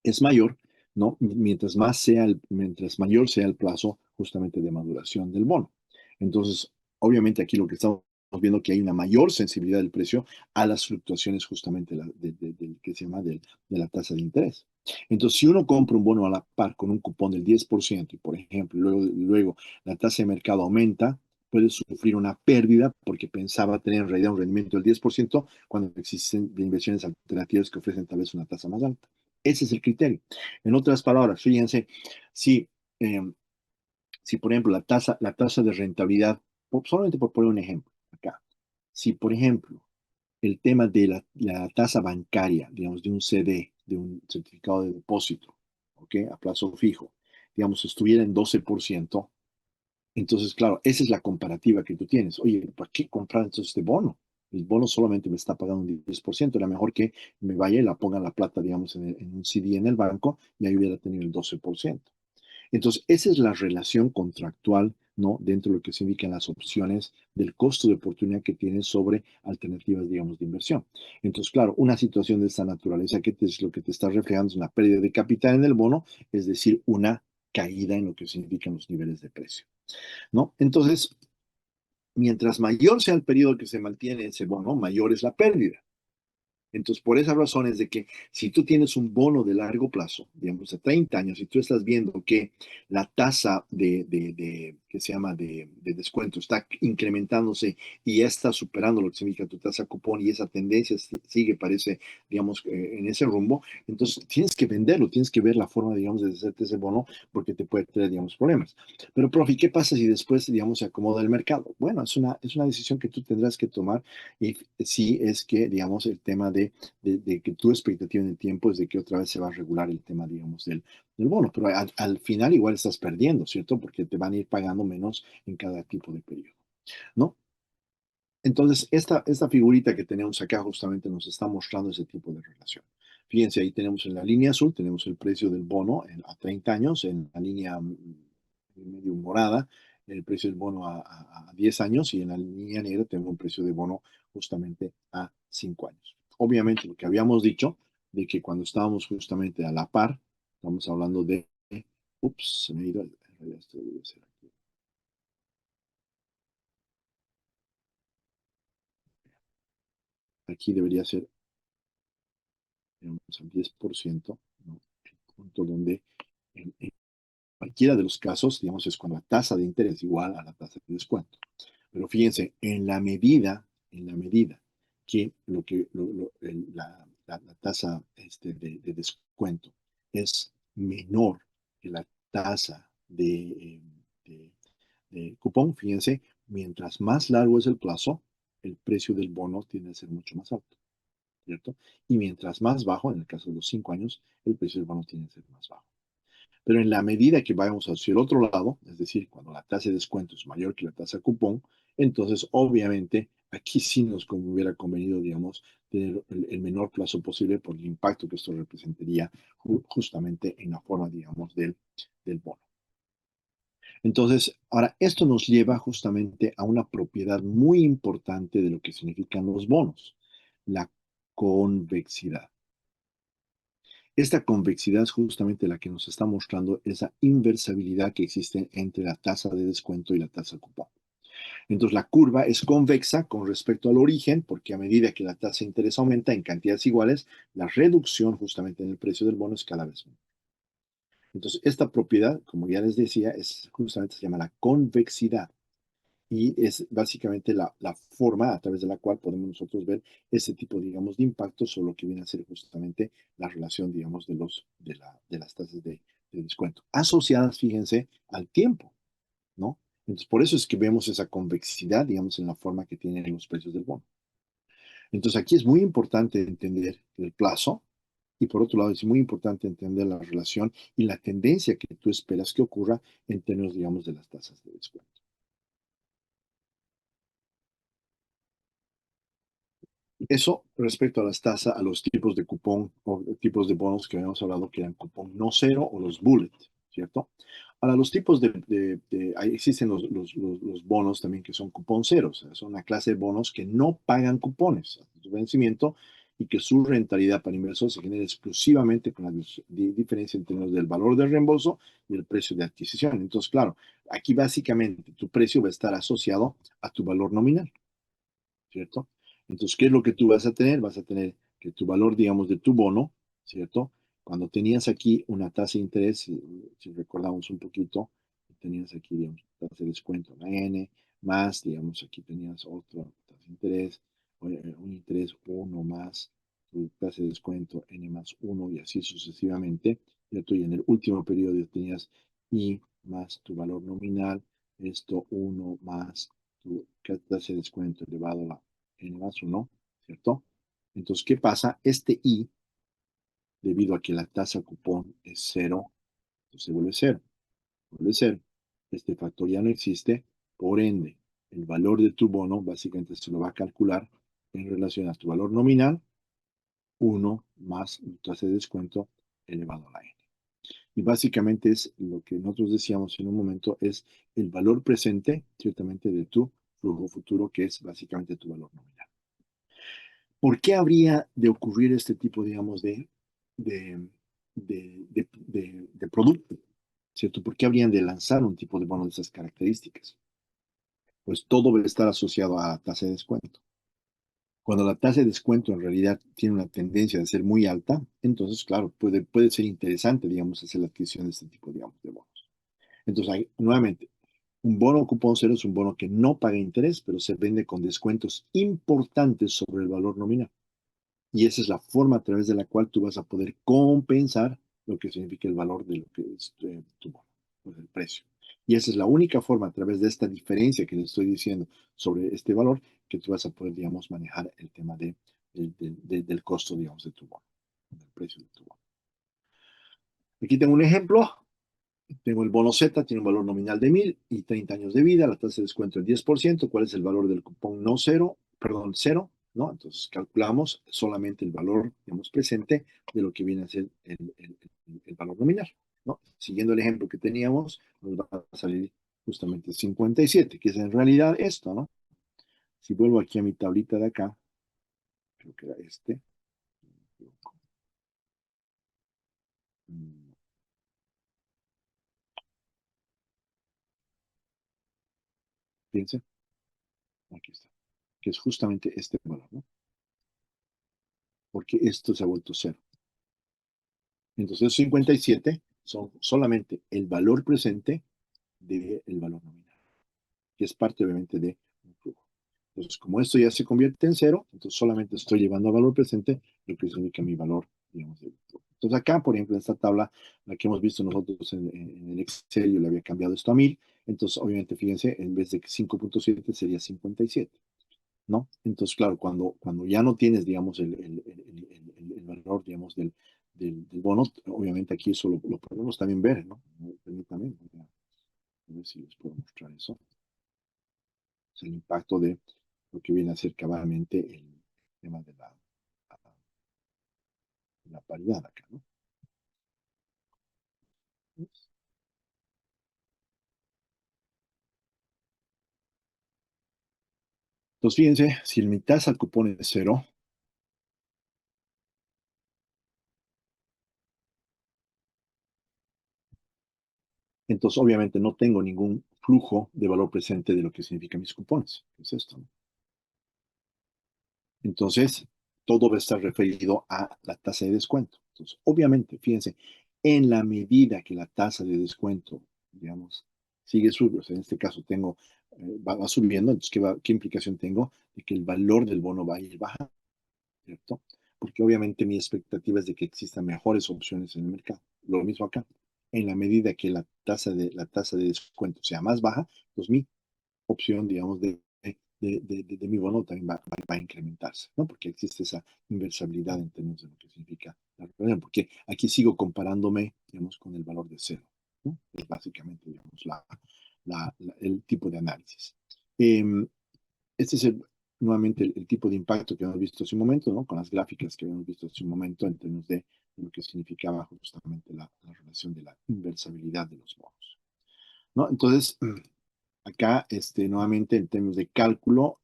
A: Es mayor, ¿no? Mientras mayor sea el plazo justamente de maduración del bono. Entonces, obviamente aquí lo que estamos viendo que hay una mayor sensibilidad del precio a las fluctuaciones justamente del que se llama de la tasa de interés. Entonces, si uno compra un bono a la par con un cupón del 10% y, por ejemplo, luego la tasa de mercado aumenta, puede sufrir una pérdida porque pensaba tener en realidad un rendimiento del 10% cuando existen inversiones alternativas que ofrecen tal vez una tasa más alta. Ese es el criterio. En otras palabras, fíjense, si, eh, si por ejemplo la tasa de rentabilidad, solamente por poner un ejemplo acá, si por ejemplo el tema de la tasa bancaria, digamos, de un CD, de un certificado de depósito, ¿ok? A plazo fijo, digamos, estuviera en 12%, entonces, claro, esa es la comparativa que tú tienes. Oye, ¿para qué comprar entonces este bono? El bono solamente me está pagando un 10%. Era mejor que me vaya y la ponga la plata, digamos, en un CD en el banco y ahí hubiera tenido el 12%. Entonces, esa es la relación contractual, ¿no? Dentro de lo que significan las opciones del costo de oportunidad que tienes sobre alternativas, digamos, de inversión. Entonces, claro, una situación de esta naturaleza que es lo que te está reflejando es una pérdida de capital en el bono, es decir, una caída en lo que significan los niveles de precio, ¿no? Entonces, mientras mayor sea el periodo que se mantiene ese bono, mayor es la pérdida. Entonces, por esa razón es de que si tú tienes un bono de largo plazo, digamos de 30 años, y tú estás viendo que la tasa que se llama de descuento está incrementándose y ya está superando lo que significa tu tasa cupón y esa tendencia sigue, parece, digamos, en ese rumbo, entonces tienes que venderlo, tienes que ver la forma, digamos, de hacerte ese bono porque te puede traer, digamos, problemas. Pero, profe, ¿qué pasa si después, digamos, se acomoda el mercado? Bueno, es una decisión que tú tendrás que tomar y sí es que, digamos, el tema de que tu expectativa en el tiempo es de que otra vez se va a regular el tema, digamos, del bono, pero al final igual estás perdiendo, ¿cierto? Porque te van a ir pagando menos en cada tipo de periodo, ¿no? Entonces, esta figurita que tenemos acá justamente nos está mostrando ese tipo de relación. Fíjense, ahí tenemos en la línea azul, tenemos el precio del bono a 30 años, en la línea medio morada, el precio del bono a 10 años y en la línea negra tenemos un precio de bono justamente a 5 años. Obviamente, lo que habíamos dicho, de que cuando estábamos justamente a la par, estamos hablando de, ups, se me ha ido, en realidad esto debe ser aquí. Aquí debería ser digamos, al 10%, ¿no? El punto donde en cualquiera de los casos, digamos, es cuando la tasa de interés es igual a la tasa de descuento. Pero fíjense, en la medida que, la tasa de descuento es menor que la tasa de cupón, fíjense, mientras más largo es el plazo, el precio del bono tiende a ser mucho más alto. ¿Cierto? Y mientras más bajo, en el caso de los 5 años, el precio del bono tiene que ser más bajo. Pero en la medida que vayamos hacia el otro lado, es decir, cuando la tasa de descuento es mayor que la tasa cupón, entonces obviamente aquí sí nos hubiera convenido, digamos, tener el menor plazo posible por el impacto que esto representaría justamente en la forma, digamos, del bono. Entonces, ahora, esto nos lleva justamente a una propiedad muy importante de lo que significan los bonos, la convexidad. Esta convexidad es justamente la que nos está mostrando esa inversabilidad que existe entre la tasa de descuento y la tasa cupón. Entonces, la curva es convexa con respecto al origen, porque a medida que la tasa de interés aumenta en cantidades iguales, la reducción justamente en el precio del bono es cada vez menor. Entonces, esta propiedad, como ya les decía, justamente se llama la convexidad y es básicamente la forma a través de la cual podemos nosotros ver ese tipo, digamos, de impactos o lo que viene a ser justamente la relación, digamos, de las tasas de descuento, asociadas, fíjense, al tiempo, ¿no? Entonces, por eso es que vemos esa convexidad, digamos, en la forma que tienen los precios del bono. Entonces, aquí es muy importante entender el plazo y por otro lado, es muy importante entender la relación y la tendencia que tú esperas que ocurra en términos, digamos, de las tasas de descuento. Eso respecto a las tasas, a los tipos de cupón o tipos de bonos que habíamos hablado que eran cupón no cero o los bullet, ¿cierto? Ahora, los tipos ahí existen los bonos también que son cupón cero, o sea, son una clase de bonos que no pagan cupones a su vencimiento y que su rentabilidad para inversores se genera exclusivamente con la diferencia en términos del valor del reembolso y el precio de adquisición. Entonces, claro, aquí básicamente tu precio va a estar asociado a tu valor nominal. ¿Cierto? Entonces, ¿qué es lo que tú vas a tener? Vas a tener que tu valor, digamos, de tu bono, ¿cierto? Cuando tenías aquí una tasa de interés, si recordamos un poquito, tenías aquí, digamos, tasa de descuento, la N, más, digamos, aquí tenías otra tasa de interés, un interés 1 más tu tasa de descuento N más 1 y así sucesivamente. ¿Cierto? Y en el último periodo tenías I más tu valor nominal, esto 1 más tu tasa de descuento elevado a N más 1, ¿cierto? Entonces, ¿qué pasa? Este I, debido a que la tasa cupón es 0, pues se vuelve 0. de 0. Este factor ya no existe, por ende, el valor de tu bono básicamente se lo va a calcular en relación a tu valor nominal, 1 más tu tasa de descuento elevado a la n. Y básicamente es lo que nosotros decíamos en un momento, es el valor presente, ciertamente, de tu flujo futuro, que es básicamente tu valor nominal. ¿Por qué habría de ocurrir este tipo, digamos, de producto? ¿Cierto? ¿Por qué habrían de lanzar un tipo de bono de esas características? Pues todo va a estar asociado a tasa de descuento. Cuando la tasa de descuento en realidad tiene una tendencia de ser muy alta, entonces, claro, puede ser interesante, digamos, hacer la adquisición de este tipo, digamos, de bonos. Entonces, nuevamente, un bono cupón cero es un bono que no paga interés, pero se vende con descuentos importantes sobre el valor nominal. Y esa es la forma a través de la cual tú vas a poder compensar lo que significa el valor de lo que es tu bono, pues el precio. Y esa es la única forma a través de esta diferencia que les estoy diciendo sobre este valor que tú vas a poder, digamos, manejar el tema del costo, digamos, de tu bono, del precio de tu bono. Aquí tengo un ejemplo. Tengo el bono Z, tiene un valor nominal de 1000 y 30 años de vida, la tasa de descuento es 10%. ¿Cuál es el valor del cupón? No cero, perdón, cero, ¿no? Entonces calculamos solamente el valor, digamos, presente de lo que viene a ser el valor nominal, ¿no? Siguiendo el ejemplo que teníamos, nos va a salir justamente 57, que es en realidad esto, ¿no? Si vuelvo aquí a mi tablita de acá, creo que era este. Fíjense, aquí está, que es justamente este valor, ¿no? Porque esto se ha vuelto cero. Entonces, esos 57 son solamente el valor presente del valor nominal, que es parte obviamente de un flujo. Entonces, como esto ya se convierte en cero, entonces solamente estoy llevando al valor presente lo que significa mi valor, digamos, del flujo. Entonces, acá, por ejemplo, en esta tabla, la que hemos visto nosotros en el Excel, yo le había cambiado esto a 1000. Entonces, obviamente, fíjense, en vez de 5.7 sería 57. ¿No? Entonces, claro, cuando ya no tienes, digamos, el valor, digamos, del bono, obviamente aquí eso lo podemos también ver, ¿no? Permítanme, a ver si les puedo mostrar eso. Es el impacto de lo que viene a ser cabalmente el tema de la paridad acá, ¿no? Entonces, fíjense, si mi tasa al cupón es cero, entonces obviamente no tengo ningún flujo de valor presente de lo que significan mis cupones. ¿Qué es esto? ¿No? Entonces, todo va a estar referido a la tasa de descuento. Entonces, obviamente, fíjense, en la medida que la tasa de descuento, digamos, sigue subiendo, o sea, en este caso va subiendo, entonces, ¿qué implicación tengo? De que el valor del bono va a ir bajando, ¿cierto? Porque obviamente mi expectativa es de que existan mejores opciones en el mercado. Lo mismo acá. En la medida que la tasa de descuento sea más baja, pues mi opción, digamos, de mi bono también va a incrementarse, ¿no? Porque existe esa inversabilidad en términos de lo que significa la referencia, porque aquí sigo comparándome, digamos, con el valor de cero, ¿no? Es básicamente, digamos, el tipo de análisis. Este es nuevamente el tipo de impacto que hemos visto hace un momento, ¿no? Con las gráficas que hemos visto hace un momento en términos de lo que significaba justamente la relación de la inversabilidad de los bonos, ¿no? Entonces, acá, nuevamente, en términos de cálculo,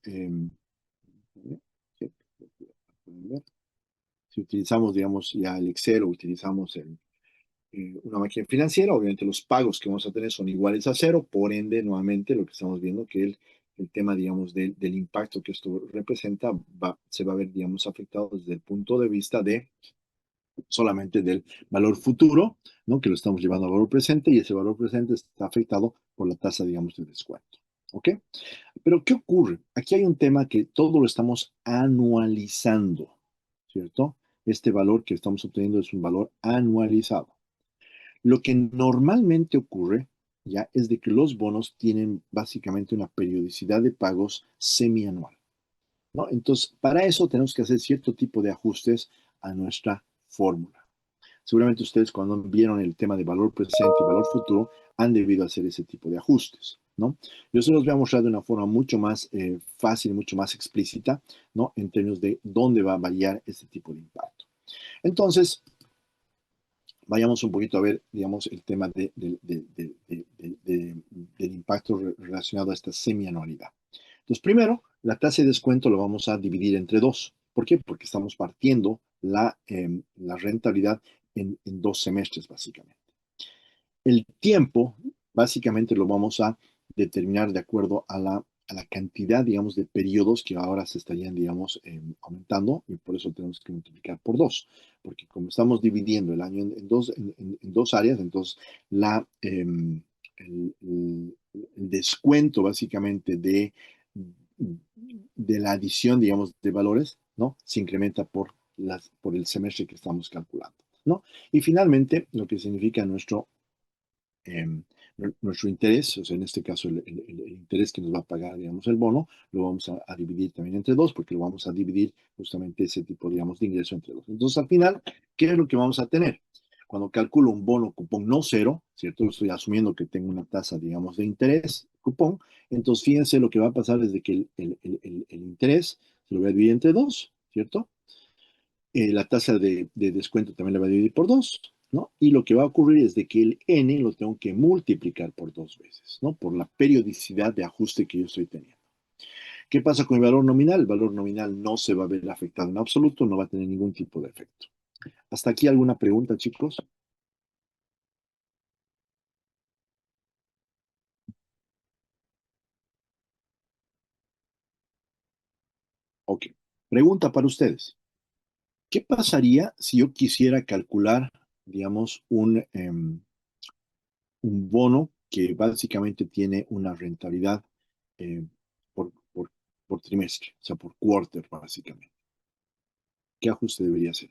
A: si utilizamos, digamos, ya el Excel o utilizamos una máquina financiera, obviamente los pagos que vamos a tener son iguales a cero, por ende, nuevamente, lo que estamos viendo que el tema, digamos, del impacto que esto representa se va a ver, digamos, afectado desde el punto de vista de solamente del valor futuro, ¿no? Que lo estamos llevando al valor presente y ese valor presente está afectado por la tasa, digamos, de descuento. ¿Ok? Pero ¿qué ocurre? Aquí hay un tema que todo lo estamos anualizando, ¿cierto? Este valor que estamos obteniendo es un valor anualizado. Lo que normalmente ocurre ya es de que los bonos tienen básicamente una periodicidad de pagos semianual, ¿no? Entonces, para eso tenemos que hacer cierto tipo de ajustes a nuestra fórmula. seguramente ustedes cuando vieron el tema de valor presente y valor futuro han debido hacer ese tipo de ajustes, ¿no? Yo se los voy a mostrar de una forma mucho más fácil, mucho más explícita, ¿no? En términos de dónde va a variar este tipo de impacto. Entonces, vayamos un poquito a ver, digamos, el tema del impacto relacionado a esta semianualidad. Entonces, primero, la tasa de descuento lo vamos a dividir entre dos. ¿Por qué? Porque estamos partiendo la rentabilidad en 2 semestres, básicamente. El tiempo, básicamente, lo vamos a determinar de acuerdo a la cantidad, digamos, de periodos que ahora se estarían, digamos, aumentando, y por eso tenemos que multiplicar por 2, porque como estamos dividiendo el año en dos áreas, entonces el descuento, básicamente, de la adición, digamos, de valores, ¿no? Se incrementa por el semestre que estamos calculando, ¿no? Y finalmente, lo que significa eh, nuestro interés, o sea, en este caso el interés que nos va a pagar, digamos, el bono, lo vamos a dividir también entre dos, porque lo vamos a dividir justamente ese tipo, digamos, de ingreso entre dos. Entonces, al final, ¿qué es lo que vamos a tener? Cuando calculo un bono cupón no cero, ¿cierto? Estoy asumiendo que tengo una tasa, digamos, de interés cupón. Entonces, fíjense, lo que va a pasar es de que el interés se lo voy a dividir entre dos, ¿cierto? La tasa de descuento también la va a dividir por dos, ¿no? Y lo que va a ocurrir es de que el n lo tengo que multiplicar por 2 veces, ¿no? Por la periodicidad de ajuste que yo estoy teniendo. ¿Qué pasa con el valor nominal? El valor nominal no se va a ver afectado en absoluto, no va a tener ningún tipo de efecto. ¿Hasta aquí alguna pregunta, chicos? Ok. Pregunta para ustedes. ¿Qué pasaría si yo quisiera calcular, digamos, un bono que básicamente tiene una rentabilidad eh, por, por, por trimestre, o sea, por quarter, básicamente? ¿Qué ajuste debería hacer?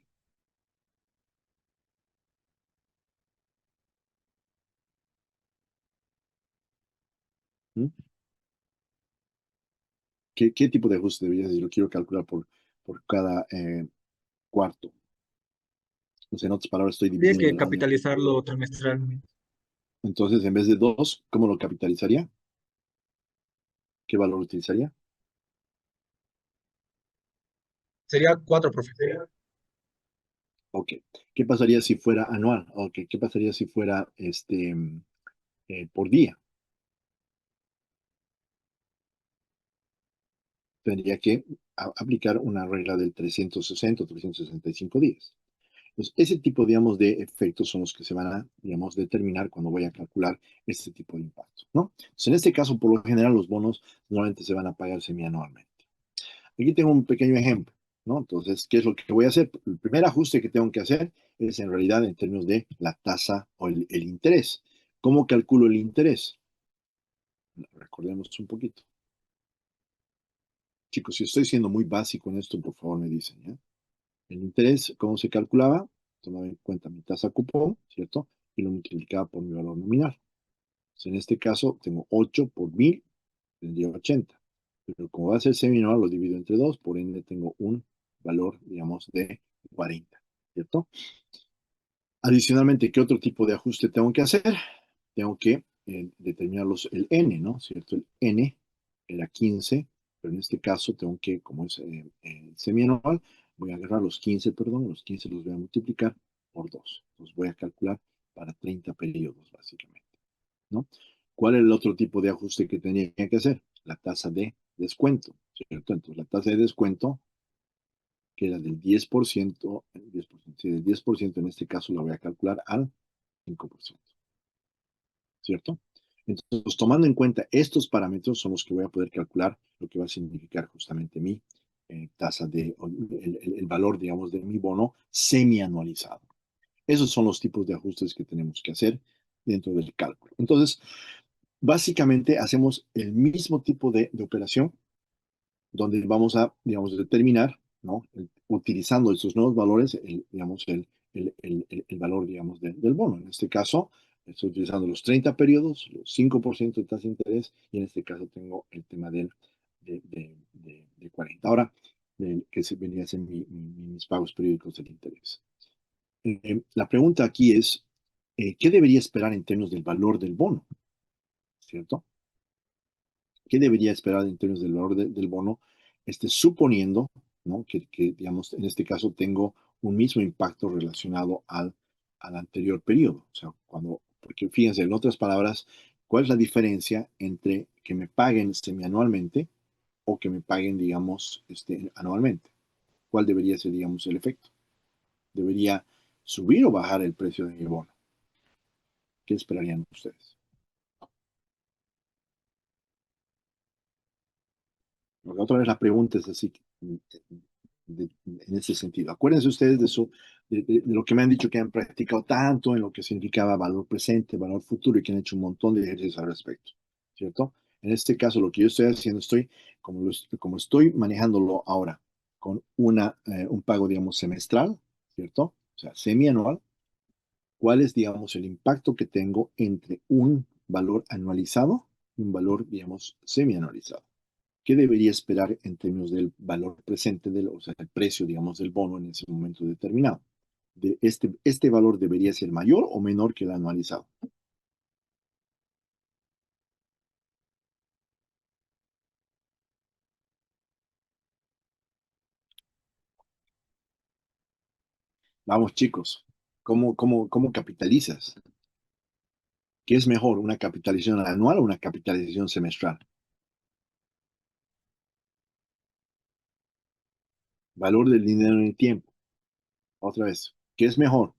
A: ¿Mm? ¿Qué tipo de ajuste debería hacer si lo quiero calcular por cada cuarto? O sea, en otras palabras, estoy
E: Tienes
A: dividiendo
E: que
A: el año.
E: capitalizarlo trimestralmente.
A: Entonces, en vez de dos, ¿cómo lo capitalizaría? ¿Qué valor utilizaría?
E: Sería 4, profe.
A: Ok. ¿Qué pasaría si fuera anual? Ok. ¿Qué pasaría si fuera por día? Tendría que aplicar una regla del 360 o 365 días. Entonces, ese tipo, digamos, de efectos son los que se van a, digamos, determinar cuando voy a calcular este tipo de impacto, ¿no? Entonces, en este caso, por lo general, los bonos normalmente se van a pagar semianualmente. Aquí tengo un pequeño ejemplo, ¿no? Entonces, ¿qué es lo que voy a hacer? El primer ajuste que tengo que hacer es en realidad en términos de la tasa o el interés. ¿Cómo calculo el interés? Recordemos un poquito. Chicos, si estoy siendo muy básico en esto, por favor me dicen, ¿ya? El interés, ¿cómo se calculaba? Tomaba en cuenta mi tasa cupón, ¿cierto? Y lo multiplicaba por mi valor nominal. Entonces, en este caso, tengo 8 por 1000, tendría 80. Pero como va a ser semianual, lo divido entre 2, por ende tengo un valor, digamos, de 40, ¿cierto? Adicionalmente, ¿qué otro tipo de ajuste tengo que hacer? Tengo que determinar el n, ¿no? ¿Cierto? El n era 15, pero en este caso tengo que, como es semianual, voy a agarrar los 15, perdón, los 15 los voy a multiplicar por 2. Los voy a calcular para 30 periodos, básicamente, ¿no? ¿Cuál es el otro tipo de ajuste que tenía que hacer? La tasa de descuento, ¿cierto? Entonces, la tasa de descuento, que era del 10%, sí, del 10% en este caso la voy a calcular al 5%, ¿cierto? Entonces, tomando en cuenta estos parámetros, son los que voy a poder calcular lo que va a significar justamente mi tasa el valor, digamos, de mi bono semianualizado. Esos son los tipos de ajustes que tenemos que hacer dentro del cálculo. Entonces, básicamente hacemos el mismo tipo de operación donde vamos a, digamos, determinar, ¿no? Utilizando estos nuevos valores, digamos, el valor, digamos, del bono. En este caso, estoy utilizando los 30 periodos, los 5% de tasa de interés, y en este caso tengo el tema de 40. Ahora, que se venía a ser mis pagos periódicos del interés. La pregunta aquí es, ¿qué debería esperar en términos del valor del bono? ¿Cierto? ¿Qué debería esperar en términos del valor del bono? Suponiendo, ¿no? Digamos, en este caso tengo un mismo impacto relacionado al anterior periodo. O sea, porque fíjense, en otras palabras, ¿cuál es la diferencia entre que me paguen semianualmente o que me paguen, digamos, anualmente? ¿Cuál debería ser, digamos, el efecto? ¿Debería subir o bajar el precio de mi bono? ¿Qué esperarían ustedes? Porque otra vez la pregunta es así, en ese sentido. Acuérdense ustedes de lo que me han dicho que han practicado tanto en lo que significaba valor presente, valor futuro y que han hecho un montón de ejercicios al respecto, ¿cierto? En este caso, lo que yo estoy haciendo, como estoy manejándolo ahora con un pago, digamos, semestral, ¿cierto? O sea, semianual, ¿cuál es, digamos, el impacto que tengo entre un valor anualizado y un valor, digamos, semianualizado? ¿Qué debería esperar en términos del valor presente, o sea, el precio, digamos, del bono en ese momento determinado? ¿Este valor debería ser mayor o menor que el anualizado? Vamos, chicos, ¿cómo capitalizas? ¿Qué es mejor, una capitalización anual o una capitalización semestral? Valor del dinero en el tiempo. Otra vez, ¿qué es mejor?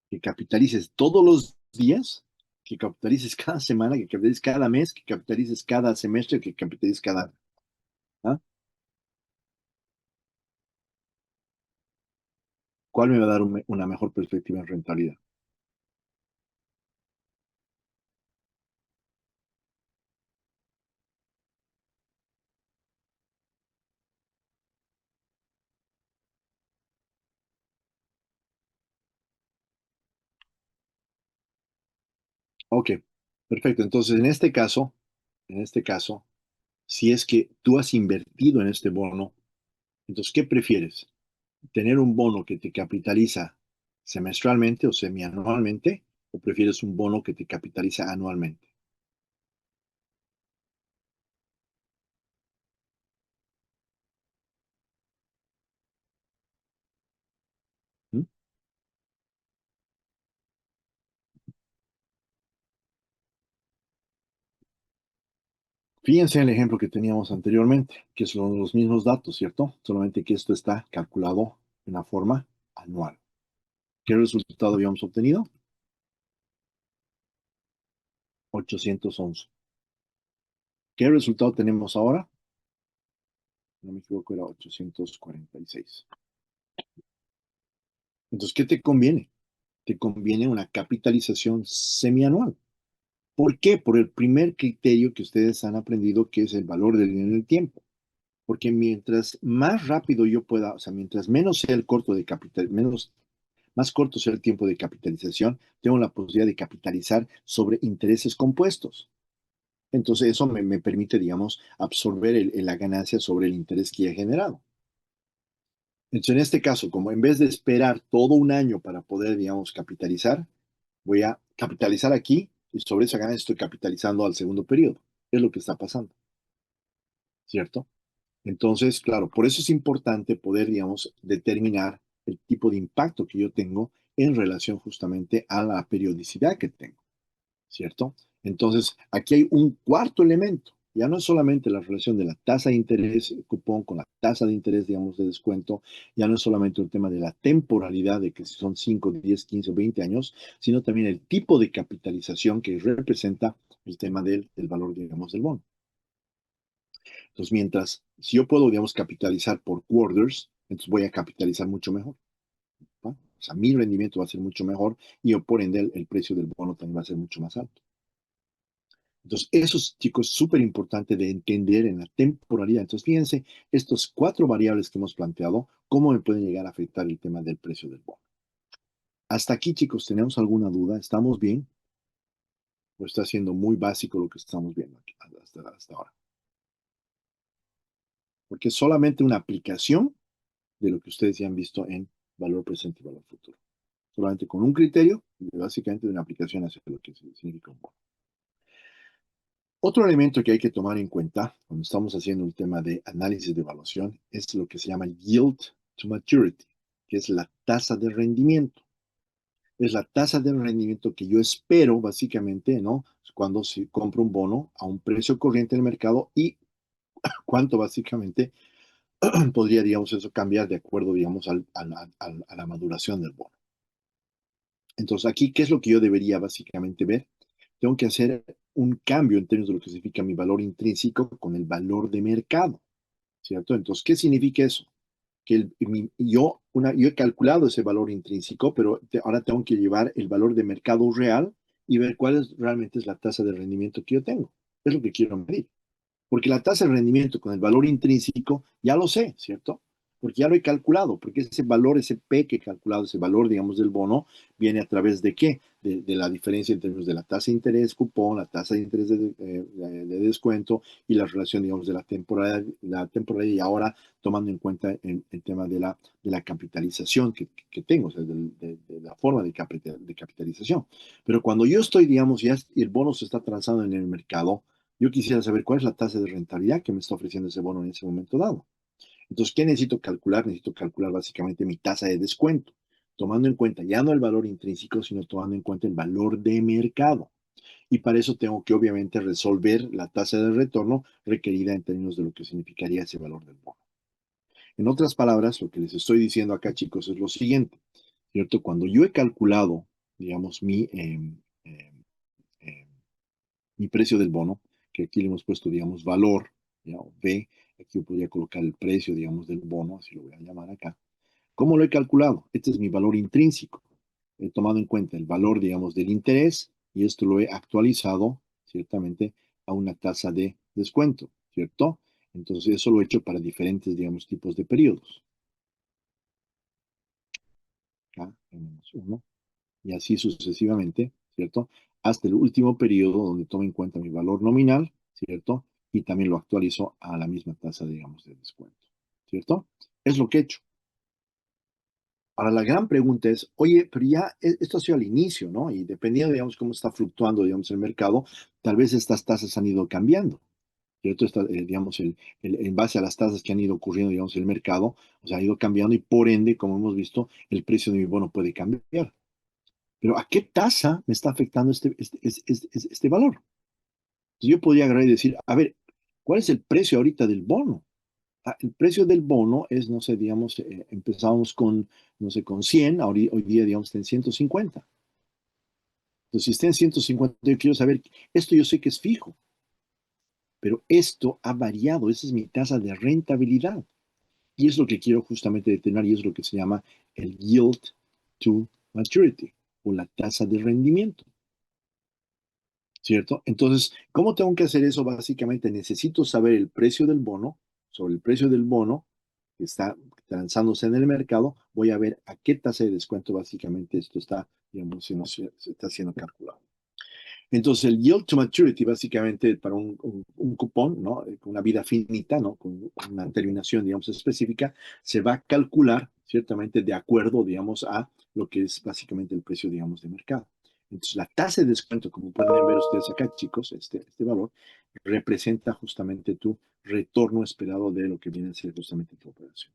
A: ¿Que capitalices todos los días? ¿Que capitalices cada semana? ¿Que capitalices cada mes? ¿Que capitalices cada semestre? ¿Que capitalices cada año? ¿Ah? ¿Cuál me va a dar una mejor perspectiva en rentabilidad? Ok, perfecto. Entonces, en este caso, si es que tú has invertido en este bono, entonces, ¿qué prefieres? ¿Tener un bono que te capitaliza semestralmente o semianualmente? ¿O prefieres un bono que te capitaliza anualmente? ¿Mm? Fíjense en el ejemplo que teníamos anteriormente, que son los mismos datos, ¿cierto? Solamente que esto está calculado de una forma anual. ¿Qué resultado habíamos obtenido? 811. ¿Qué resultado tenemos ahora? No me equivoco, era 846. Entonces, ¿qué te conviene? Te conviene una capitalización semianual. ¿Por qué? Por el primer criterio que ustedes han aprendido, que es el valor del dinero en el tiempo. Porque mientras más rápido yo pueda, o sea, mientras menos sea el corto de capital, más corto sea el tiempo de capitalización, tengo la posibilidad de capitalizar sobre intereses compuestos. Entonces, eso me permite, digamos, absorber la ganancia sobre el interés que he generado. Entonces, en este caso, como en vez de esperar todo un año para poder, digamos, capitalizar, voy a capitalizar aquí y sobre esa ganancia estoy capitalizando al segundo periodo. Es lo que está pasando, ¿cierto? Entonces, claro, por eso es importante poder, digamos, determinar el tipo de impacto que yo tengo en relación justamente a la periodicidad que tengo. ¿Cierto? Entonces, aquí hay un cuarto elemento. Ya no es solamente la relación de la tasa de interés, cupón con la tasa de interés, digamos, de descuento, ya no es solamente un tema de la temporalidad, de que si son 5, 10, 15 o 20 años, sino también el tipo de capitalización que representa el tema del valor, digamos, del bono. Entonces, si yo puedo, digamos, capitalizar por quarters, entonces voy a capitalizar mucho mejor. ¿Va? O sea, mi rendimiento va a ser mucho mejor y por ende el precio del bono también va a ser mucho más alto. Entonces, eso, chicos, es súper importante de entender en la temporalidad. Entonces, fíjense, estos cuatro variables que hemos planteado, cómo me pueden llegar a afectar el tema del precio del bono. Hasta aquí, chicos, ¿tenemos alguna duda? ¿Estamos bien? ¿O está siendo muy básico lo que estamos viendo aquí hasta ahora? Porque es solamente una aplicación de lo que ustedes ya han visto en valor presente y valor futuro. solamente con un criterio, básicamente de una aplicación hacia lo que significa un bono. Otro elemento que hay que tomar en cuenta cuando estamos haciendo un tema de análisis de evaluación es lo que se llama yield to maturity, que es la tasa de rendimiento. Es la tasa de rendimiento que yo espero, básicamente, ¿no? Cuando se compra un bono a un precio corriente en el mercado y cuánto, básicamente, podría, digamos, eso cambiar de acuerdo, digamos, a la maduración del bono. Entonces, aquí, ¿qué es lo que yo debería, básicamente, ver? Tengo que hacer un cambio en términos de lo que significa mi valor intrínseco con el valor de mercado, ¿cierto? Entonces, ¿qué significa eso? Que yo he calculado ese valor intrínseco, pero ahora tengo que llevar el valor de mercado real y ver cuál realmente es la tasa de rendimiento que yo tengo. Es lo que quiero medir. Porque la tasa de rendimiento con el valor intrínseco ya lo sé, ¿cierto? Porque ya lo he calculado, porque ese valor, ese P que he calculado, ese valor, digamos, del bono, viene a través de qué? De la diferencia en términos de la tasa de interés cupón, la tasa de interés de descuento y la relación, digamos, de la temporalidad y ahora tomando en cuenta el tema de la capitalización que tengo, o sea, de la forma de capitalización. Pero cuando yo estoy, digamos, ya el bono se está transando en el mercado, yo quisiera saber cuál es la tasa de rentabilidad que me está ofreciendo ese bono en ese momento dado. Entonces, ¿qué necesito calcular? Necesito calcular básicamente mi tasa de descuento, tomando en cuenta ya no el valor intrínseco, sino tomando en cuenta el valor de mercado. Y para eso tengo que obviamente resolver la tasa de retorno requerida en términos de lo que significaría ese valor del bono. En otras palabras, lo que les estoy diciendo acá, chicos, es lo siguiente, ¿cierto? Cuando yo he calculado, digamos, eh, mi precio del bono, que aquí le hemos puesto, digamos, valor, ¿ya? O B, aquí yo podría colocar el precio, digamos, del bono, así lo voy a llamar acá. ¿Cómo lo he calculado? Este es mi valor intrínseco. He tomado en cuenta el valor, digamos, del interés y esto lo he actualizado, ciertamente, a una tasa de descuento, ¿cierto? Entonces, eso lo he hecho para diferentes, digamos, tipos de periodos. Acá tenemos uno y así sucesivamente, ¿cierto? Hasta el último periodo donde tomo en cuenta mi valor nominal, ¿cierto? Y también lo actualizo a la misma tasa, digamos, de descuento, ¿cierto? Es lo que he hecho. Ahora, la gran pregunta es, oye, pero ya esto ha sido al inicio, ¿no? Y dependiendo, digamos, cómo está fluctuando, digamos, el mercado, tal vez estas tasas han ido cambiando, ¿cierto? Digamos, en base a las tasas que han ido ocurriendo, digamos, el mercado, o sea, ha ido cambiando y por ende, como hemos visto, el precio de mi bono puede cambiar. Pero ¿a qué tasa me está afectando este valor? Entonces yo podría agarrar y decir, a ver, ¿cuál es el precio ahorita del bono? Ah, el precio del bono es, no sé, digamos, empezamos con, no sé, con 100, hoy día, digamos, está en 150. Entonces, si está en 150, yo quiero saber, esto yo sé que es fijo, pero esto ha variado, esa es mi tasa de rentabilidad. Y es lo que quiero justamente determinar y es lo que se llama el yield to maturity o la tasa de rendimiento. ¿Cierto? Entonces, ¿cómo tengo que hacer eso? Básicamente necesito saber el precio del bono, sobre el precio del bono que está transándose en el mercado, voy a ver a qué tasa de descuento básicamente esto está, digamos, se está siendo calculado. Entonces, el yield to maturity, básicamente, para un cupón, ¿no? Con una vida finita, ¿no? Con una terminación, digamos, específica, se va a calcular, ciertamente, de acuerdo, digamos, a lo que es básicamente el precio, digamos, de mercado. Entonces, la tasa de descuento, como pueden ver ustedes acá, chicos, este valor, representa justamente tu retorno esperado de lo que viene a ser justamente tu operación.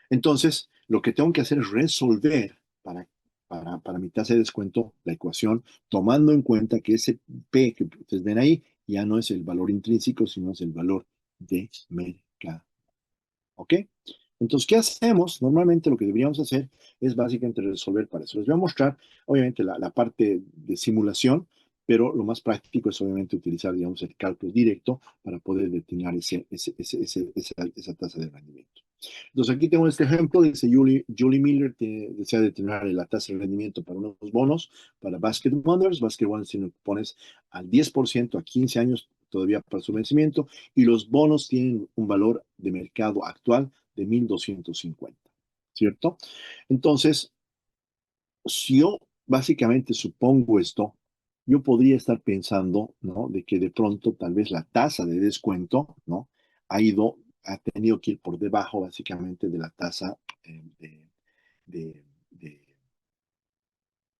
A: Entonces, lo que tengo que hacer es resolver para mi tasa de descuento la ecuación, tomando en cuenta que ese P que ustedes ven ahí ya no es el valor intrínseco, sino es el valor de mercado. ¿Ok? Entonces, ¿qué hacemos? Normalmente lo que deberíamos hacer es básicamente resolver para eso. Les voy a mostrar, obviamente, la parte de simulación, pero lo más práctico es obviamente utilizar, digamos, el cálculo directo para poder determinar esa tasa de rendimiento. Entonces aquí tengo este ejemplo, dice Julie Miller que desea determinar la tasa de rendimiento para unos bonos para Basket Wonders. Basket Wonders si lo pones al 10% a 15 años todavía para su vencimiento y los bonos tienen un valor de mercado actual de 1,250, ¿cierto? Entonces, si yo básicamente supongo esto, yo podría estar pensando, ¿no? De que de pronto tal vez la tasa de descuento, ¿no? Ha tenido que ir por debajo básicamente de la tasa de, de,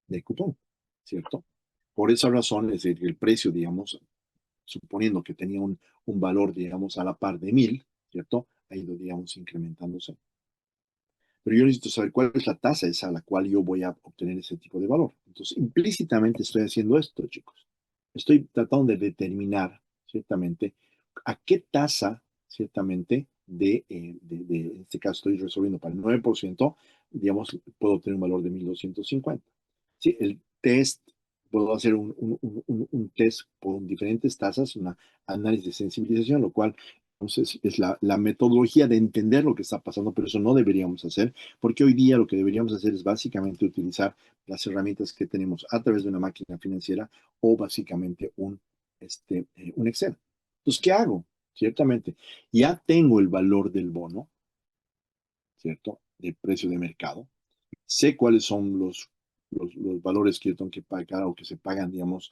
A: de cupón, ¿cierto? Por esa razón, es decir, el precio, digamos, suponiendo que tenía un valor, digamos, a la par de 1000, ¿cierto? Ha ido, digamos, incrementándose. Pero yo necesito saber cuál es la tasa esa a la cual yo voy a obtener ese tipo de valor. Entonces, implícitamente estoy haciendo esto, chicos. Estoy tratando de determinar, ciertamente, a qué tasa, ciertamente, en este caso estoy resolviendo para el 9%, digamos, puedo obtener un valor de 1250. Sí, el test, puedo hacer un test con diferentes tasas, un análisis de sensibilización, lo cual entonces, es la metodología de entender lo que está pasando, pero eso no deberíamos hacer, porque hoy día lo que deberíamos hacer es básicamente utilizar las herramientas que tenemos a través de una máquina financiera o básicamente un Excel. Entonces, ¿qué hago? Ciertamente, ya tengo el valor del bono, ¿cierto? Del precio de mercado. Sé cuáles son los valores que yo tengo que pagar o que se pagan, digamos,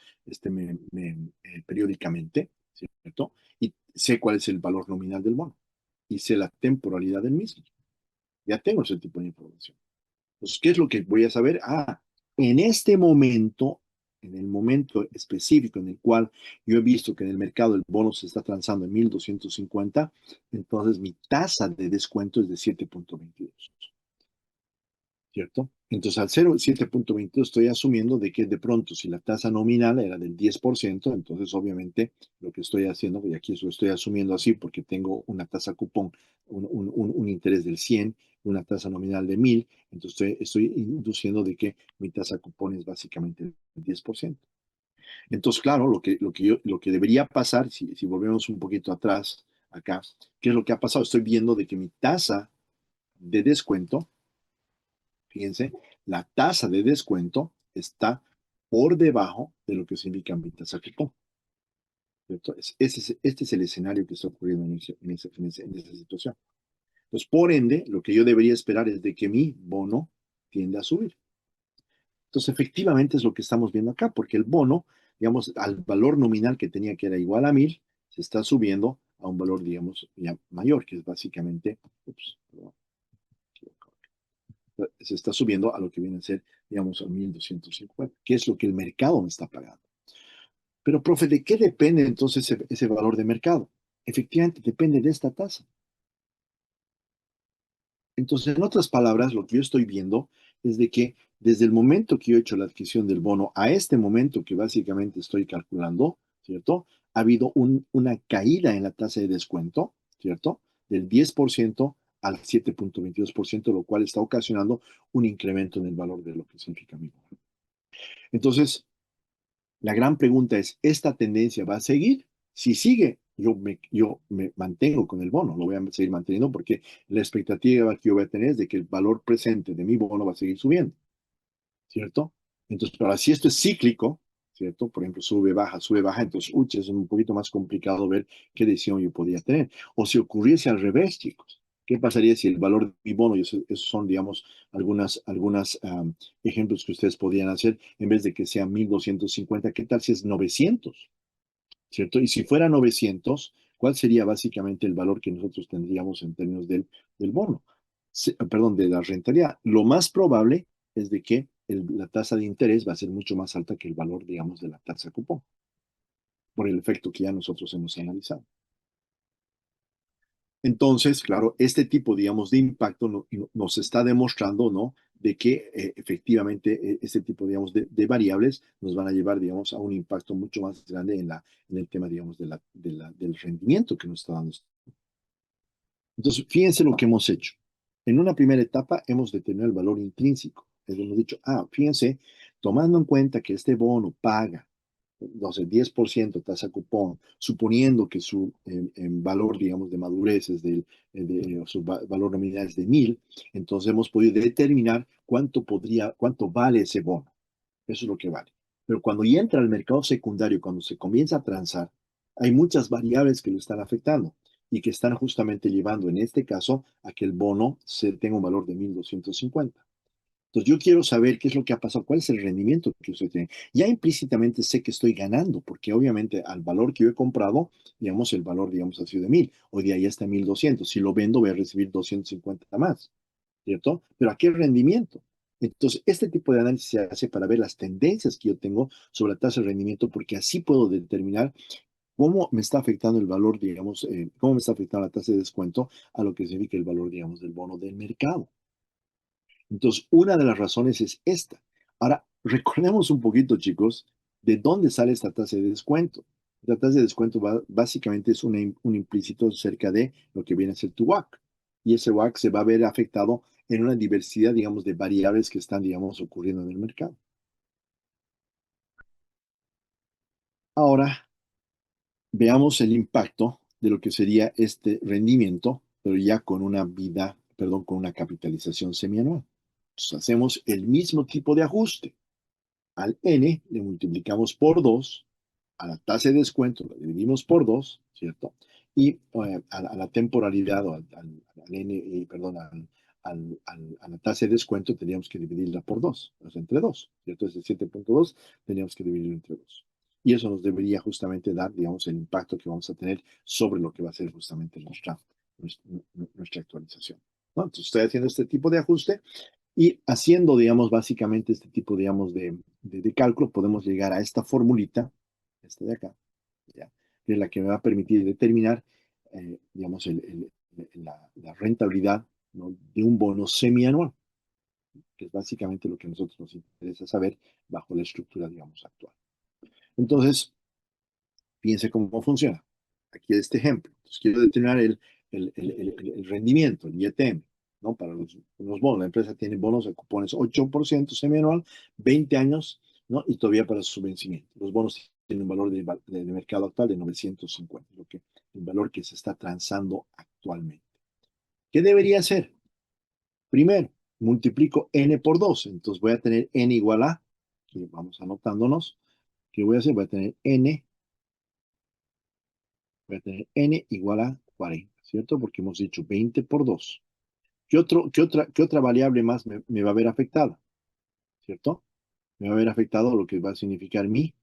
A: periódicamente, ¿cierto? Y sé cuál es el valor nominal del bono y sé la temporalidad del mismo. Ya tengo ese tipo de información. Entonces, ¿qué es lo que voy a saber? En este momento, en el momento específico en el cual yo he visto que en el mercado el bono se está transando en 1250, entonces mi tasa de descuento es de 7.22. ¿Cierto? Entonces, al 7.22 estoy asumiendo de que de pronto, si la tasa nominal era del 10%, entonces obviamente lo que estoy haciendo, y aquí lo estoy asumiendo así porque tengo una tasa cupón, un interés del 100, una tasa nominal de 1000, entonces estoy induciendo de que mi tasa cupón es básicamente el 10%. Entonces, claro, lo que debería pasar, si volvemos un poquito atrás acá, ¿qué es lo que ha pasado? Estoy viendo de que mi tasa de descuento, fíjense, la tasa de descuento está por debajo de lo que significa mi tasa cupón. ¿Cierto? Este es el escenario que está ocurriendo en esa situación. Entonces, por ende, lo que yo debería esperar es de que mi bono tienda a subir. Entonces, efectivamente es lo que estamos viendo acá, porque el bono, digamos, al valor nominal que tenía que era igual a 1000, se está subiendo a un valor, digamos, ya mayor, que es básicamente, perdón, se está subiendo a lo que viene a ser, digamos, a 1250, que es lo que el mercado me está pagando. Pero, profe, ¿de qué depende entonces ese valor de mercado? Efectivamente, depende de esta tasa. Entonces, en otras palabras, lo que yo estoy viendo es de que desde el momento que yo he hecho la adquisición del bono a este momento que básicamente estoy calculando, ¿cierto? Ha habido una caída en la tasa de descuento, ¿cierto? Del 10% al 7.22%, lo cual está ocasionando un incremento en el valor de lo que significa mi bono. Entonces, la gran pregunta es, ¿esta tendencia va a seguir? Si sigue, yo me mantengo con el bono, lo voy a seguir manteniendo porque la expectativa que yo voy a tener es de que el valor presente de mi bono va a seguir subiendo, ¿cierto? Entonces, pero si esto es cíclico, ¿cierto? Por ejemplo, sube, baja, entonces, es un poquito más complicado ver qué decisión yo podría tener. O si ocurriese al revés, chicos, ¿qué pasaría si el valor de mi bono, y esos son, digamos, algunas ejemplos que ustedes podrían hacer, en vez de que sea 1250, ¿qué tal si es 900? ¿Cierto? Y si fuera 900, ¿cuál sería básicamente el valor que nosotros tendríamos en términos del bono? Perdón, de la rentabilidad. Lo más probable es de que la tasa de interés va a ser mucho más alta que el valor, digamos, de la tasa cupón, por el efecto que ya nosotros hemos analizado. Entonces, claro, este tipo, digamos, de impacto nos está demostrando, ¿no? De que efectivamente este tipo, digamos, de variables nos van a llevar, digamos, a un impacto mucho más grande en el tema, digamos, del rendimiento que nos está dando. Entonces, fíjense lo que hemos hecho. En una primera etapa hemos determinado el valor intrínseco. Hemos dicho, fíjense, tomando en cuenta que este bono paga, no sé, 10% tasa cupón, suponiendo que su valor, digamos, de madurez es su valor nominal es de 1000, entonces hemos podido determinar cuánto vale ese bono. Eso es lo que vale. Pero cuando ya entra al mercado secundario, cuando se comienza a transar, hay muchas variables que lo están afectando y que están justamente llevando, en este caso, a que el bono tenga un valor de 1250. Entonces, yo quiero saber qué es lo que ha pasado, cuál es el rendimiento que usted tiene. Ya implícitamente sé que estoy ganando, porque obviamente al valor que yo he comprado, digamos, el valor, digamos, ha sido de 1000. Hoy día ya está en 1200. Si lo vendo, voy a recibir 250 más. ¿cierto? Pero ¿a qué rendimiento? Entonces, este tipo de análisis se hace para ver las tendencias que yo tengo sobre la tasa de rendimiento, porque así puedo determinar cómo me está afectando el valor, digamos, cómo me está afectando la tasa de descuento a lo que significa el valor, digamos, del bono del mercado. Entonces, una de las razones es esta. Ahora, recordemos un poquito, chicos, de dónde sale esta tasa de descuento. La tasa de descuento básicamente es un implícito acerca de lo que viene a ser tu WACC. Y ese WACC se va a ver afectado en una diversidad, digamos, de variables que están, digamos, ocurriendo en el mercado. Ahora, veamos el impacto de lo que sería este rendimiento, pero ya con una vida, perdón, con una capitalización semianual. Entonces, hacemos el mismo tipo de ajuste. Al n le multiplicamos por 2, a la tasa de descuento la dividimos por 2, ¿cierto? Y a la temporalidad, o al n, perdón, a la tasa de descuento teníamos que dividirla por 2, o sea, entre 2, ¿cierto? Es el 7.2, teníamos que dividirlo entre 2. Y eso nos debería justamente dar, digamos, el impacto que vamos a tener sobre lo que va a ser justamente nuestra actualización, ¿no? Entonces estoy haciendo este tipo de ajuste y haciendo, digamos, básicamente este tipo, digamos, de cálculo, podemos llegar a esta formulita, esta de acá, ¿ya? Que es la que me va a permitir determinar, digamos, la rentabilidad, ¿no?, de un bono semianual, que es básicamente lo que a nosotros nos interesa saber bajo la estructura, digamos, actual. Entonces, fíjense cómo funciona. Aquí este ejemplo. Entonces, quiero determinar el rendimiento, el IETM, ¿no? Para los bonos. La empresa tiene bonos de cupones 8% semianual, 20 años, ¿no? Y todavía para su vencimiento. Los bonos tienen un valor de mercado actual de 950, el valor que se está transando actualmente. ¿Qué debería hacer? Primero, multiplico n por 2. Entonces voy a tener n igual a, que vamos anotándonos, ¿qué voy a hacer? Voy a tener n igual a 40, ¿cierto? Porque hemos dicho 20 por 2. ¿Qué otra variable más me va a haber afectado? ¿Cierto? Me va a haber afectado lo que va a significar mi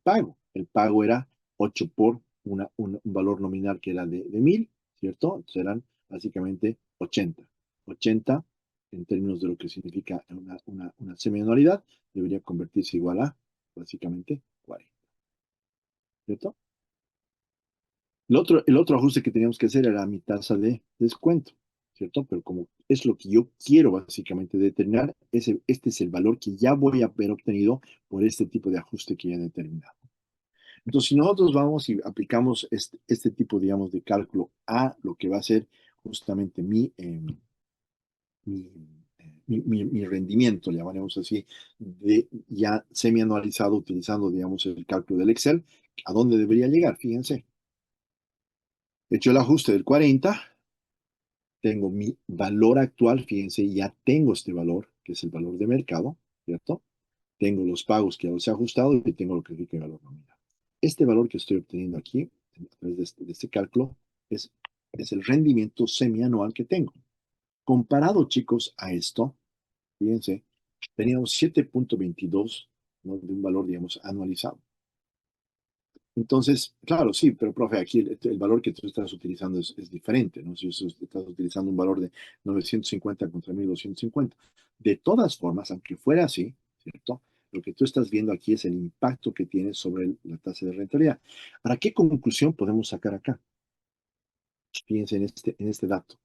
A: pago. El pago era 8 por un valor nominal que era de 1000, ¿cierto? Entonces eran básicamente 80. 80 en términos de lo que significa una semianualidad debería convertirse igual a básicamente 40, ¿cierto? El otro ajuste que teníamos que hacer era mi tasa de descuento, ¿cierto? Pero como es lo que yo quiero básicamente determinar, este es el valor que ya voy a haber obtenido por este tipo de ajuste que ya he determinado. Entonces, si nosotros vamos y aplicamos este tipo, digamos, de cálculo a lo que va a ser justamente mi rendimiento, le llamaremos así, ya semi-anualizado utilizando, digamos, el cálculo del Excel, ¿a dónde debería llegar? Fíjense. He hecho el ajuste del 40, tengo mi valor actual, fíjense, ya tengo este valor, que es el valor de mercado, ¿cierto? Tengo los pagos que ya los he ajustado y tengo lo que es el valor nominal. Este valor que estoy obteniendo aquí, a través de este cálculo, es el rendimiento semianual que tengo. Comparado, chicos, a esto, fíjense, teníamos 7.22, ¿no?, de un valor, digamos, anualizado. Entonces, claro, sí, pero profe, aquí el valor que tú estás utilizando es diferente, ¿no? Si estás utilizando un valor de 950 contra 1250. De todas formas, aunque fuera así, ¿cierto? Lo que tú estás viendo aquí es el impacto que tiene sobre la tasa de rentabilidad. ¿Para qué conclusión podemos sacar acá? Fíjense en este dato.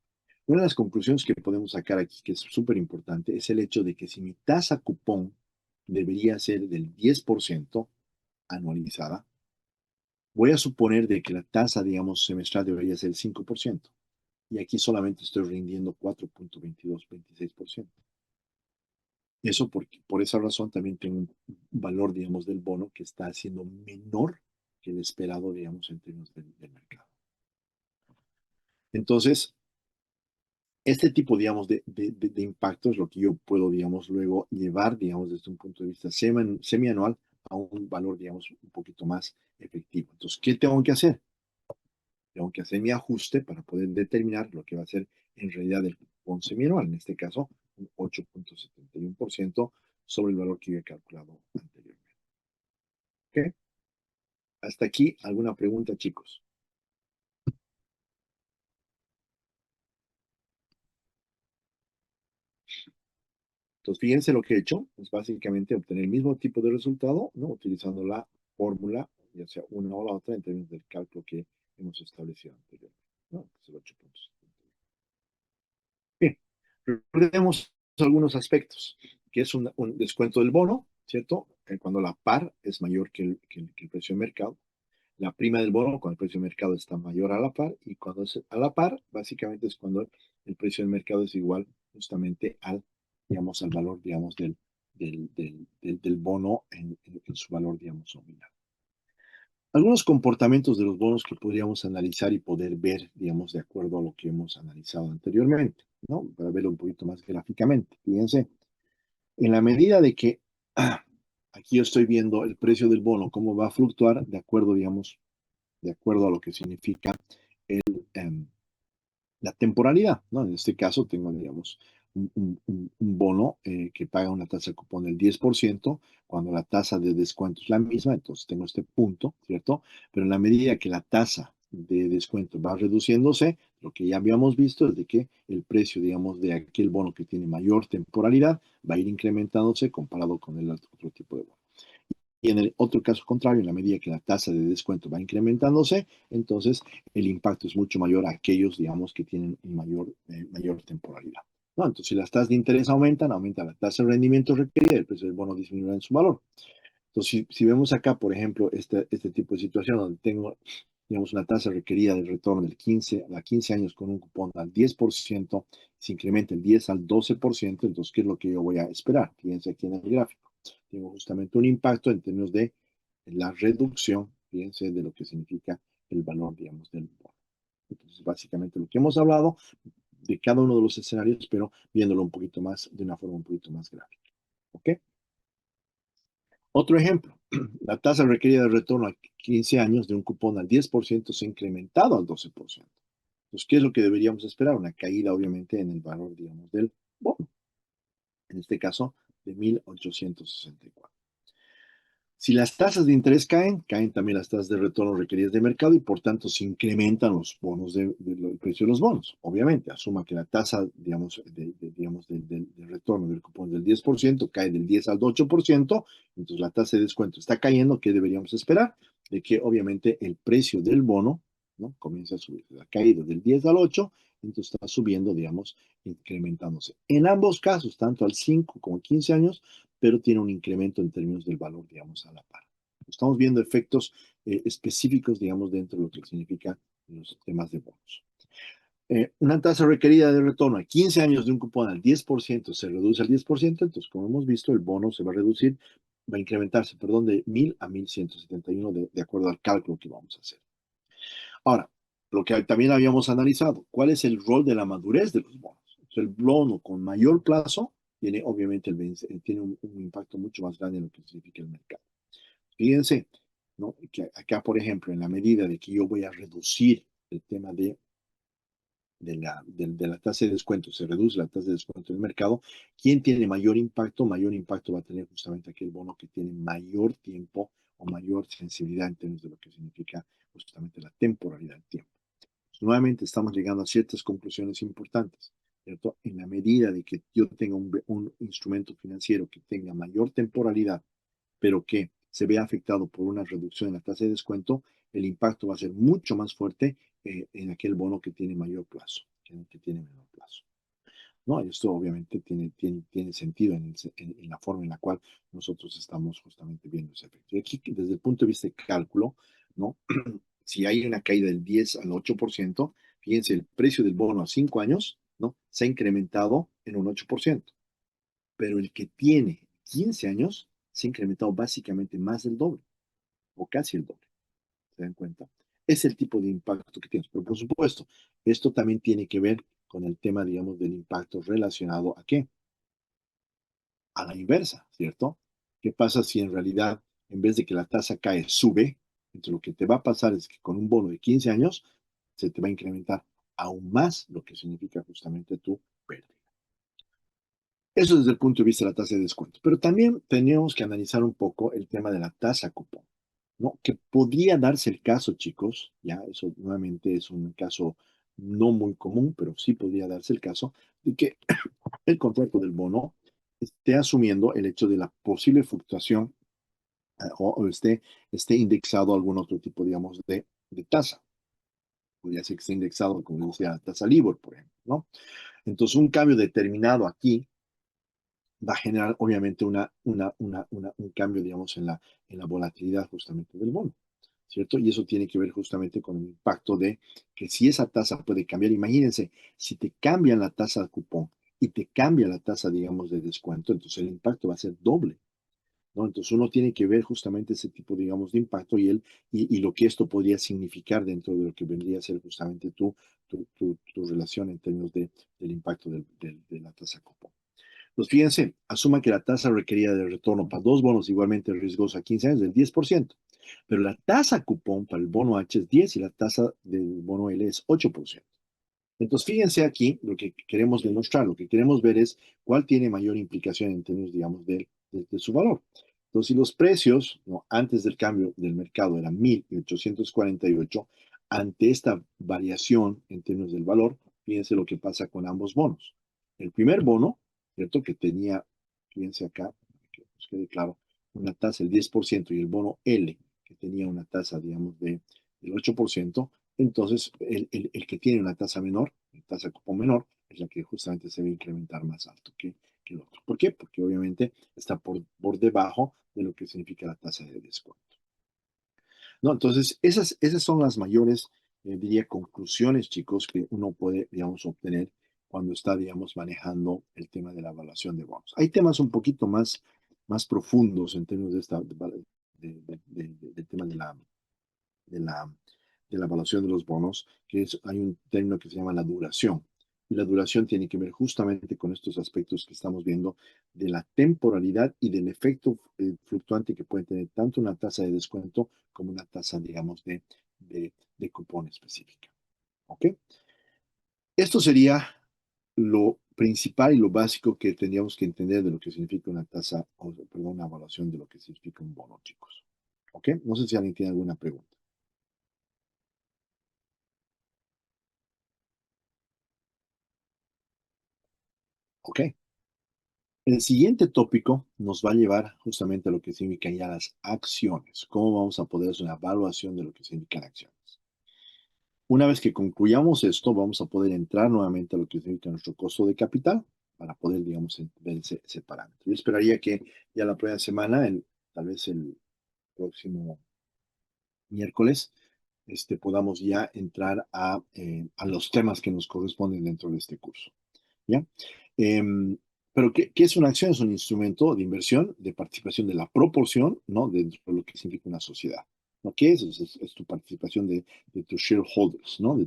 A: Una de las conclusiones que podemos sacar aquí, que es súper importante, es el hecho de que si mi tasa cupón debería ser del 10% anualizada, voy a suponer de que la tasa, digamos, semestral debería ser el 5%. Y aquí solamente estoy rindiendo 4.22, 26%. Eso por esa razón también tengo un valor, digamos, del bono que está siendo menor que el esperado, digamos, en términos del mercado. Entonces, este tipo, digamos, de impacto es lo que yo puedo, digamos, luego llevar, digamos, desde un punto de vista semianual a un valor, digamos, un poquito más efectivo. Entonces, ¿qué tengo que hacer? Tengo que hacer mi ajuste para poder determinar lo que va a ser en realidad el cupón semianual, en este caso, un 8.71% sobre el valor que yo he calculado anteriormente. ¿Ok? Hasta aquí, ¿alguna pregunta, chicos? Entonces, fíjense lo que he hecho, es básicamente obtener el mismo tipo de resultado, ¿no? Utilizando la fórmula, ya sea una o la otra, en términos del cálculo que hemos establecido anteriormente, ¿no? Que es el 8 puntos. Bien, recordemos algunos aspectos, que es un descuento del bono, ¿cierto? Cuando la par es mayor que el precio de mercado. La prima del bono cuando el precio de mercado está mayor a la par, y cuando es a la par, básicamente es cuando el precio del mercado es igual justamente al, digamos, al valor, digamos, del bono en su valor, digamos, nominal. Algunos comportamientos de los bonos que podríamos analizar y poder ver, digamos, de acuerdo a lo que hemos analizado anteriormente, ¿no? Para verlo un poquito más gráficamente. Fíjense, en la medida de que aquí yo estoy viendo el precio del bono, cómo va a fluctuar de acuerdo, digamos, de acuerdo a lo que significa em, la temporalidad, ¿no? En este caso tengo, digamos, un bono que paga una tasa de cupón del 10%, cuando la tasa de descuento es la misma, entonces tengo este punto, ¿cierto? Pero en la medida que la tasa de descuento va reduciéndose, lo que ya habíamos visto es de que el precio, digamos, de aquel bono que tiene mayor temporalidad va a ir incrementándose comparado con el otro tipo de bono. Y en el otro caso contrario, en la medida que la tasa de descuento va incrementándose, entonces el impacto es mucho mayor a aquellos, digamos, que tienen mayor temporalidad, ¿no? Entonces, si las tasas de interés aumentan, aumenta la tasa de rendimiento requerida, el precio del bono disminuirá en su valor. Entonces, si vemos acá, por ejemplo, este tipo de situación donde tengo, digamos, una tasa requerida de retorno del 15 a 15 años con un cupón al 10%, se incrementa el 10 al 12%, entonces, ¿qué es lo que yo voy a esperar? Fíjense aquí en el gráfico. Tengo justamente un impacto en términos de la reducción, fíjense, de lo que significa el valor, digamos, del bono. Entonces, básicamente lo que hemos hablado de cada uno de los escenarios, pero viéndolo un poquito más, de una forma un poquito más gráfica. ¿Ok? Otro ejemplo, la tasa requerida de retorno a 15 años de un cupón al 10% se ha incrementado al 12%. Entonces, ¿qué es lo que deberíamos esperar? Una caída, obviamente, en el valor, digamos, del bono. En este caso, de 1.864. Si las tasas de interés caen, caen también las tasas de retorno requeridas de mercado y por tanto se incrementan los bonos el precio de los bonos. Obviamente, asuma que la tasa, digamos, de retorno del cupón del 10% cae del 10 al 8%, entonces la tasa de descuento está cayendo. ¿Qué deberíamos esperar? De que obviamente el precio del bono, ¿no?, comienza a subir. Ha caído del 10 al 8, entonces está subiendo, digamos, incrementándose. En ambos casos, tanto al 5 como al 15 años, pero tiene un incremento en términos del valor, digamos, a la par. Estamos viendo efectos específicos, digamos, dentro de lo que significa los temas de bonos. Una tasa requerida de retorno a 15 años de un cupón al 10% se reduce al 10%, entonces, como hemos visto, el bono se va a reducir, va a incrementarse, perdón, de 1.000 a 1.171 de acuerdo al cálculo que vamos a hacer. Ahora, lo que también habíamos analizado, ¿cuál es el rol de la madurez de los bonos? El bono con mayor plazo tiene obviamente tiene un impacto mucho más grande en lo que significa el mercado. Fíjense, ¿no?, que acá, por ejemplo, en la medida de que yo voy a reducir el tema de la tasa de descuento, se reduce la tasa de descuento del mercado, ¿quién tiene mayor impacto? Mayor impacto va a tener justamente aquel bono que tiene mayor tiempo o mayor sensibilidad en términos de lo que significa justamente la temporalidad del tiempo. Pues, nuevamente estamos llegando a ciertas conclusiones importantes, ¿cierto? En la medida de que yo tenga un instrumento financiero que tenga mayor temporalidad, pero que se vea afectado por una reducción en la tasa de descuento, el impacto va a ser mucho más fuerte en aquel bono que tiene mayor plazo, que en el que tiene menor plazo, ¿no? Y esto obviamente tiene sentido en la forma en la cual nosotros estamos justamente viendo ese efecto. Y aquí, desde el punto de vista de cálculo, ¿no?, si hay una caída del 10 al 8%, fíjense, el precio del bono a 5 años, ¿no?, se ha incrementado en un 8%, pero el que tiene 15 años se ha incrementado básicamente más del doble, o casi el doble. ¿Se dan cuenta? Es el tipo de impacto que tienes. Pero por supuesto, esto también tiene que ver con el tema, digamos, del impacto relacionado a qué? A la inversa, ¿cierto? ¿Qué pasa si en realidad, en vez de que la tasa cae, sube? Entonces lo que te va a pasar es que con un bono de 15 años se te va a incrementar aún más lo que significa justamente tu pérdida. Eso desde el punto de vista de la tasa de descuento. Pero también teníamos que analizar un poco el tema de la tasa cupón, ¿no? Que podría darse el caso, chicos, ya eso nuevamente es un caso no muy común, pero sí podría darse el caso de que el contrato del bono esté asumiendo el hecho de la posible fluctuación o esté indexado a algún otro tipo, digamos, de tasa. Podría ser que esté indexado, como decía, tasa LIBOR, por ejemplo, ¿no? Entonces, un cambio determinado aquí va a generar, obviamente, un cambio, digamos, en la volatilidad justamente del bono, ¿cierto? Y eso tiene que ver justamente con el impacto de que si esa tasa puede cambiar, imagínense, si te cambian la tasa de cupón y te cambia la tasa, digamos, de descuento, entonces el impacto va a ser doble, ¿no? Entonces uno tiene que ver justamente ese tipo, digamos, de impacto y lo que esto podría significar dentro de lo que vendría a ser justamente tu relación en términos del impacto de la tasa cupón. Pues fíjense, asuma que la tasa requerida de retorno para dos bonos igualmente riesgosos a 15 años es del 10%, pero la tasa cupón para el bono H es 10 y la tasa del bono L es 8%. Entonces, fíjense aquí lo que queremos demostrar, lo que queremos ver es cuál tiene mayor implicación en términos, digamos, de su valor. Entonces, si los precios, ¿no?, antes del cambio del mercado eran 1.848, ante esta variación en términos del valor, fíjense lo que pasa con ambos bonos. El primer bono, ¿cierto?, que tenía, fíjense acá, para que nos quede claro, una tasa del 10% y el bono L, que tenía una tasa, digamos, del 8%, entonces el que tiene una tasa menor, una tasa de cupón menor, es la que justamente se va a incrementar más alto que el otro. ¿Por qué? Porque obviamente está por debajo de lo que significa la tasa de descuento. ¿No? Entonces, esas son las mayores, diría, conclusiones, chicos, que uno puede, digamos, obtener cuando está, digamos, manejando el tema de la evaluación de bonos. Hay temas un poquito más profundos en términos del tema de la, de la evaluación de los bonos, hay un término que se llama la duración. Y la duración tiene que ver justamente con estos aspectos que estamos viendo de la temporalidad y del efecto fluctuante que puede tener tanto una tasa de descuento como una tasa, digamos, de cupón específica. ¿Ok? Esto sería lo principal y lo básico que tendríamos que entender de lo que significa una tasa, perdón, una evaluación de lo que significa un bono, chicos. ¿Ok? No sé si alguien tiene alguna pregunta. ¿Ok? El siguiente tópico nos va a llevar justamente a lo que significan ya las acciones. ¿Cómo vamos a poder hacer una evaluación de lo que significan acciones? Una vez que concluyamos esto, vamos a poder entrar nuevamente a lo que significa nuestro costo de capital para poder, digamos, ver ese parámetro. Yo esperaría que ya la próxima semana, tal vez el próximo miércoles, podamos ya entrar a los temas que nos corresponden dentro de este curso. ¿Ya? Em, pero ¿qué es una acción? Es un instrumento de inversión, de participación de la proporción, ¿no?, dentro de lo que significa una sociedad. ¿No? ¿Qué es? Es tu participación de tus shareholders, ¿no?, de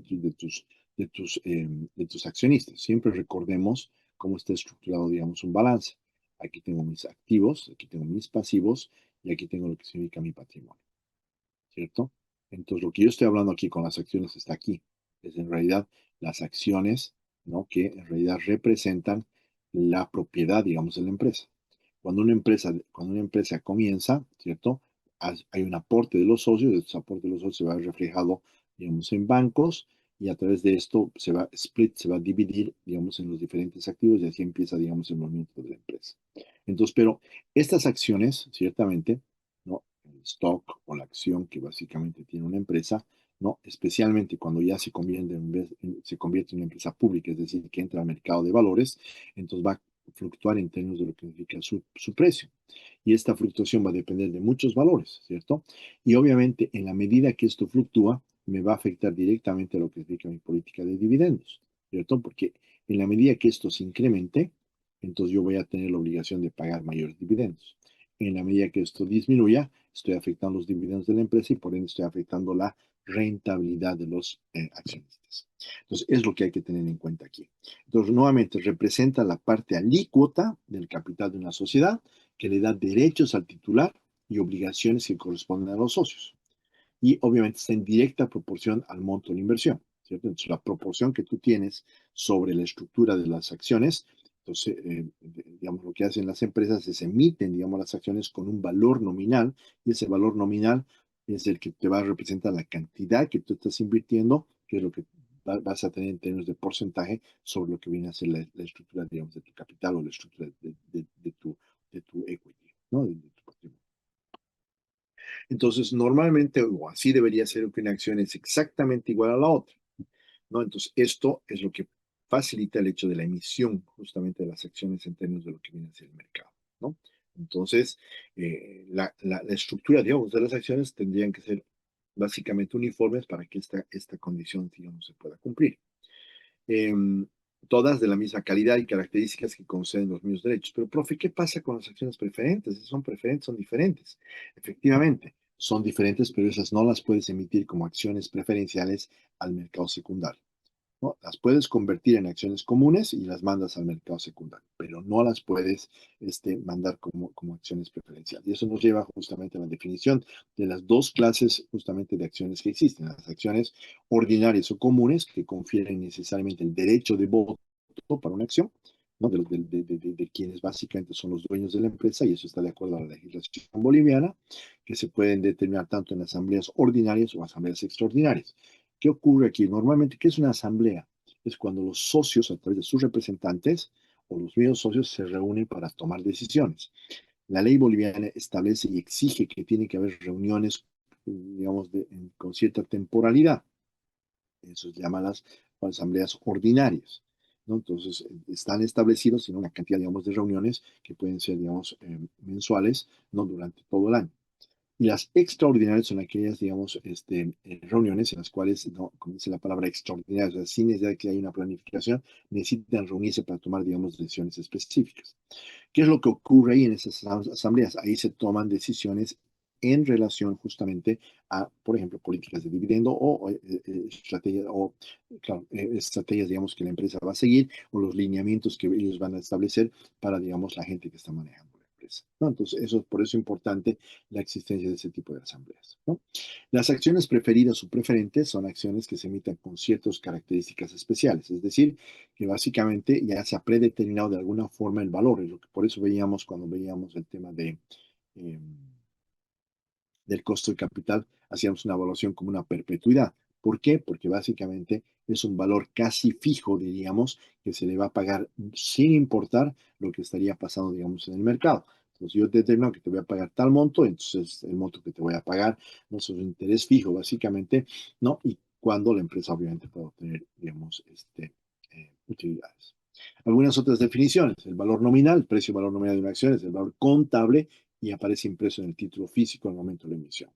A: tus accionistas. Siempre recordemos cómo está estructurado, digamos, un balance. Aquí tengo mis activos, aquí tengo mis pasivos y aquí tengo lo que significa mi patrimonio, ¿cierto? Entonces, lo que yo estoy hablando aquí con las acciones está aquí. Es en realidad las acciones, ¿no?, que en realidad representan la propiedad, digamos, de la empresa. Cuando una empresa comienza, ¿cierto? Hay un aporte de los socios, este aporte de los socios se va a ver reflejado, digamos, en bancos y a través de esto se va a dividir, digamos, en los diferentes activos y así empieza, digamos, el movimiento de la empresa. Entonces, pero estas acciones, ciertamente, ¿no?, el stock o la acción que básicamente tiene una empresa, ¿no?, especialmente cuando ya se convierte en una empresa pública, es decir, que entra al mercado de valores, entonces va a fluctuar en términos de lo que significa su precio. Y esta fluctuación va a depender de muchos valores, ¿cierto? Y obviamente, en la medida que esto fluctúa, me va a afectar directamente a lo que significa mi política de dividendos, ¿cierto? Porque en la medida que esto se incremente, entonces yo voy a tener la obligación de pagar mayores dividendos. En la medida que esto disminuya, estoy afectando los dividendos de la empresa y por ende estoy afectando la rentabilidad de los accionistas. Entonces, es lo que hay que tener en cuenta aquí. Entonces, nuevamente, representa la parte alícuota del capital de una sociedad que le da derechos al titular y obligaciones que corresponden a los socios. Y obviamente está en directa proporción al monto de la inversión, ¿cierto? Entonces, la proporción que tú tienes sobre la estructura de las acciones, entonces, digamos, lo que hacen las empresas es emiten, digamos, las acciones con un valor nominal y ese valor nominal es el que te va a representar la cantidad que tú estás invirtiendo, que es lo que vas a tener en términos de porcentaje sobre lo que viene a ser la estructura, digamos, de tu capital o la estructura de tu equity, ¿no? De tu patrimonio. Entonces, normalmente, o así debería ser que una acción es exactamente igual a la otra, ¿no? Entonces, esto es lo que facilita el hecho de la emisión justamente de las acciones en términos de lo que viene a ser el mercado, ¿no? Entonces, la estructura, digamos, de las acciones tendrían que ser básicamente uniformes para que esta condición, digamos, se pueda cumplir. Em, Todas de la misma calidad y características que conceden los mismos derechos. Pero, profe, ¿qué pasa con las acciones preferentes? Son preferentes, son diferentes. Efectivamente, son diferentes, pero esas no las puedes emitir como acciones preferenciales al mercado secundario, ¿no? Las puedes convertir en acciones comunes y las mandas al mercado secundario, pero no las puedes mandar como acciones preferenciales. Y eso nos lleva justamente a la definición de las dos clases justamente de acciones que existen. Las acciones ordinarias o comunes que confieren necesariamente el derecho de voto para una acción, ¿no? De quienes básicamente son los dueños de la empresa, y eso está de acuerdo a la legislación boliviana, que se pueden determinar tanto en asambleas ordinarias o asambleas extraordinarias. ¿Qué ocurre aquí? Normalmente, ¿qué es una asamblea? Es cuando los socios, a través de sus representantes o los mismos socios, se reúnen para tomar decisiones. La ley boliviana establece y exige que tiene que haber reuniones, digamos, con cierta temporalidad. Eso se llama las asambleas ordinarias, ¿no? Entonces, están establecidos en una cantidad, digamos, de reuniones que pueden ser, digamos, mensuales, ¿no? Durante todo el año. Y las extraordinarias son aquellas, digamos, reuniones en las cuales, no, como dice la palabra extraordinarias, o sea, sin necesidad de que haya una planificación, necesitan reunirse para tomar, digamos, decisiones específicas. ¿Qué es lo que ocurre ahí en esas asambleas? Ahí se toman decisiones en relación justamente a, por ejemplo, políticas de dividendo o estrategias, claro, estrategias, digamos, que la empresa va a seguir o los lineamientos que ellos van a establecer para, digamos, la gente que está manejando la empresa, ¿no? Entonces, por eso es importante la existencia de ese tipo de asambleas, ¿no? Las acciones preferidas o preferentes son acciones que se emiten con ciertas características especiales, es decir, que básicamente ya se ha predeterminado de alguna forma el valor. Es lo que por eso veíamos cuando veíamos el tema eh, del costo de capital, hacíamos una evaluación como una perpetuidad. ¿Por qué? Porque básicamente es un valor casi fijo, diríamos, que se le va a pagar sin importar lo que estaría pasando, digamos, en el mercado. Entonces yo determino que te voy a pagar tal monto, entonces el monto que te voy a pagar no es un interés fijo, básicamente, ¿no? Y cuando la empresa obviamente puede obtener, digamos, utilidades. Algunas otras definiciones: el valor nominal, el precio valor nominal de una acción es el valor contable y aparece impreso en el título físico al momento de la emisión.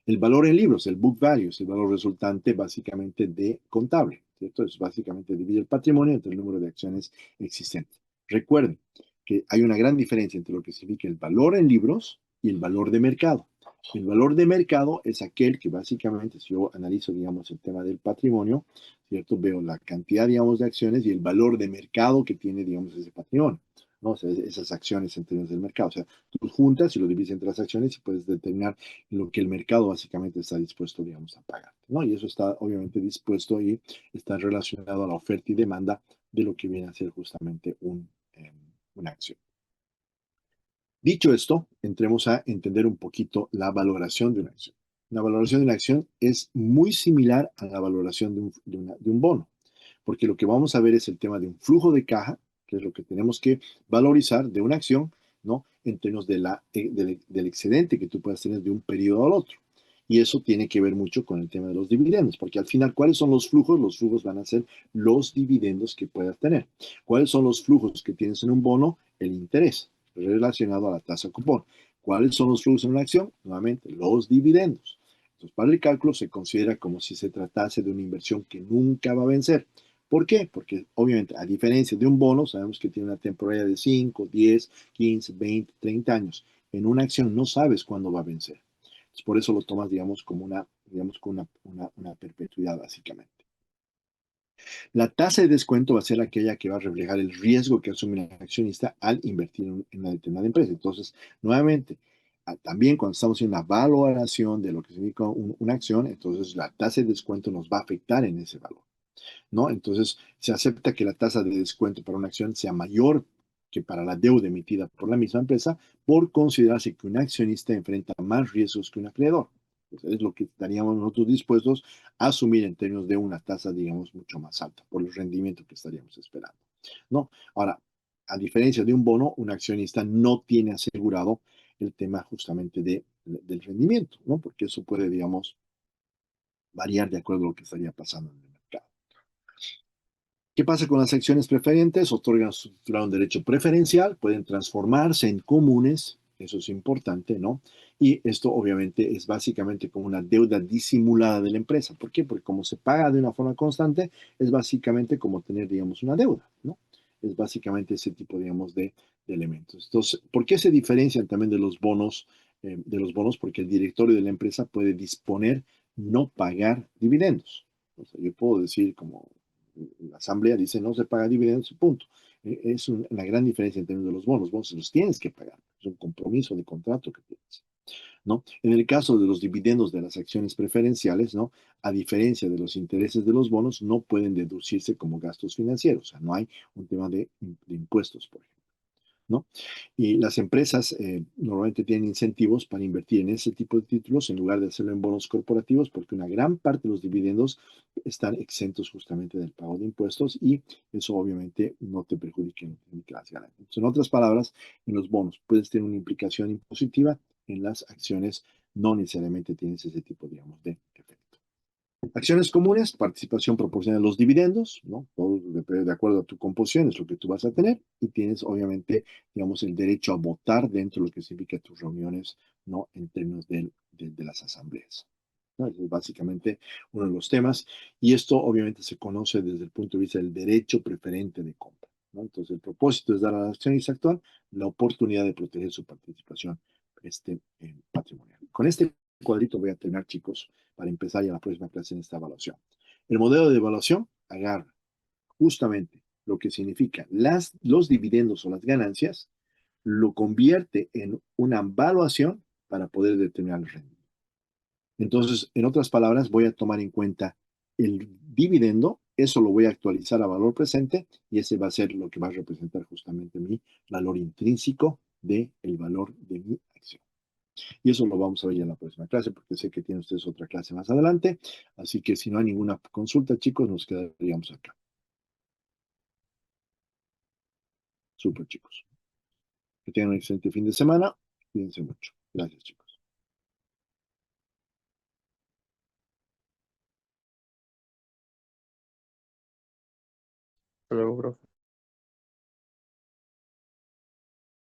A: El valor en libros, el book value, es el valor resultante básicamente de contable, ¿cierto? Es básicamente divide el patrimonio entre el número de acciones existentes. Recuerden que hay una gran diferencia entre lo que significa el valor en libros y el valor de mercado. El valor de mercado es aquel que básicamente, si yo analizo, digamos, el tema del patrimonio, ¿cierto? Veo la cantidad, digamos, de acciones y el valor de mercado que tiene, digamos, ese patrimonio, ¿no? O sea, esas acciones en términos del mercado. O sea, tú juntas y lo divides entre las acciones y puedes determinar lo que el mercado básicamente está dispuesto, digamos, a pagar, ¿no? Y eso está obviamente dispuesto y está relacionado a la oferta y demanda de lo que viene a ser justamente una acción. Dicho esto, entremos a entender un poquito la valoración de una acción. La valoración de una acción es muy similar a la valoración de un bono, porque lo que vamos a ver es el tema de un flujo de caja, que es lo que tenemos que valorizar de una acción, ¿no? En términos del excedente que tú puedas tener de un periodo al otro. Y eso tiene que ver mucho con el tema de los dividendos, porque al final, ¿cuáles son los flujos? Los flujos van a ser los dividendos que puedas tener. ¿Cuáles son los flujos que tienes en un bono? El interés relacionado a la tasa cupón. ¿Cuáles son los flujos en una acción? Nuevamente, los dividendos. Entonces, para el cálculo se considera como si se tratase de una inversión que nunca va a vencer. ¿Por qué? Porque obviamente, a diferencia de un bono, sabemos que tiene una temporalidad de 5, 10, 15, 20, 30 años. En una acción no sabes cuándo va a vencer. Entonces, por eso lo tomas, digamos, como una perpetuidad, básicamente. La tasa de descuento va a ser aquella que va a reflejar el riesgo que asume el accionista al invertir en una determinada empresa. Entonces, nuevamente, también cuando estamos en una valoración de lo que significa una acción, entonces la tasa de descuento nos va a afectar en ese valor, ¿no? Entonces, se acepta que la tasa de descuento para una acción sea mayor que para la deuda emitida por la misma empresa, por considerarse que un accionista enfrenta más riesgos que un acreedor. Pues es lo que estaríamos nosotros dispuestos a asumir en términos de una tasa, digamos, mucho más alta, por el rendimiento que estaríamos esperando, ¿no? Ahora, a diferencia de un bono, un accionista no tiene asegurado el tema justamente del rendimiento, ¿no? Porque eso puede, digamos, variar de acuerdo a lo que estaría pasando en el mercado. ¿Qué pasa con las acciones preferentes? Otorgan su titular un derecho preferencial, pueden transformarse en comunes, eso es importante, ¿no? Y esto obviamente es básicamente como una deuda disimulada de la empresa. ¿Por qué? Porque como se paga de una forma constante, es básicamente como tener, digamos, una deuda, ¿no? Es básicamente ese tipo, digamos, de elementos. Entonces, ¿por qué se diferencian también de los bonos? Porque el directorio de la empresa puede disponer no pagar dividendos. O sea, yo puedo decir como la asamblea dice no se paga dividendos, punto. Es una gran diferencia en términos de los bonos. Los bonos los tienes que pagar. Es un compromiso de contrato que tienes, ¿no? En el caso de los dividendos de las acciones preferenciales, ¿no? A diferencia de los intereses de los bonos, no pueden deducirse como gastos financieros. O sea, no hay un tema de impuestos, por ejemplo, ¿no? Y las empresas normalmente tienen incentivos para invertir en ese tipo de títulos en lugar de hacerlo en bonos corporativos, porque una gran parte de los dividendos están exentos justamente del pago de impuestos y eso obviamente no te perjudica en las ganancias. Entonces, en otras palabras, en los bonos puedes tener una implicación impositiva, en las acciones no necesariamente tienes ese tipo, digamos, de efecto. Acciones comunes, participación proporciona los dividendos, ¿no? Todo de acuerdo a tu composición es lo que tú vas a tener y tienes obviamente, digamos, el derecho a votar dentro de lo que significa tus reuniones, ¿no? En términos de las asambleas, ¿no? Ese es básicamente uno de los temas y esto obviamente se conoce desde el punto de vista del derecho preferente de compra, ¿no? Entonces el propósito es dar al accionista actual la oportunidad de proteger su participación patrimonial. Con este cuadrito voy a terminar, chicos, para empezar ya la próxima clase en esta evaluación. El modelo de evaluación agarra justamente lo que significa los dividendos o las ganancias, lo convierte en una evaluación para poder determinar el rendimiento. Entonces, en otras palabras, voy a tomar en cuenta el dividendo, eso lo voy a actualizar a valor presente y ese va a ser lo que va a representar justamente mi valor intrínseco del valor de mi acción. Y eso lo vamos a ver ya en la próxima clase, porque sé que tienen ustedes otra clase más adelante. Así que si no hay ninguna consulta, chicos, nos quedaríamos acá. Súper, chicos. Que tengan un excelente fin de semana. Cuídense mucho. Gracias, chicos.
C: Hasta luego, profe.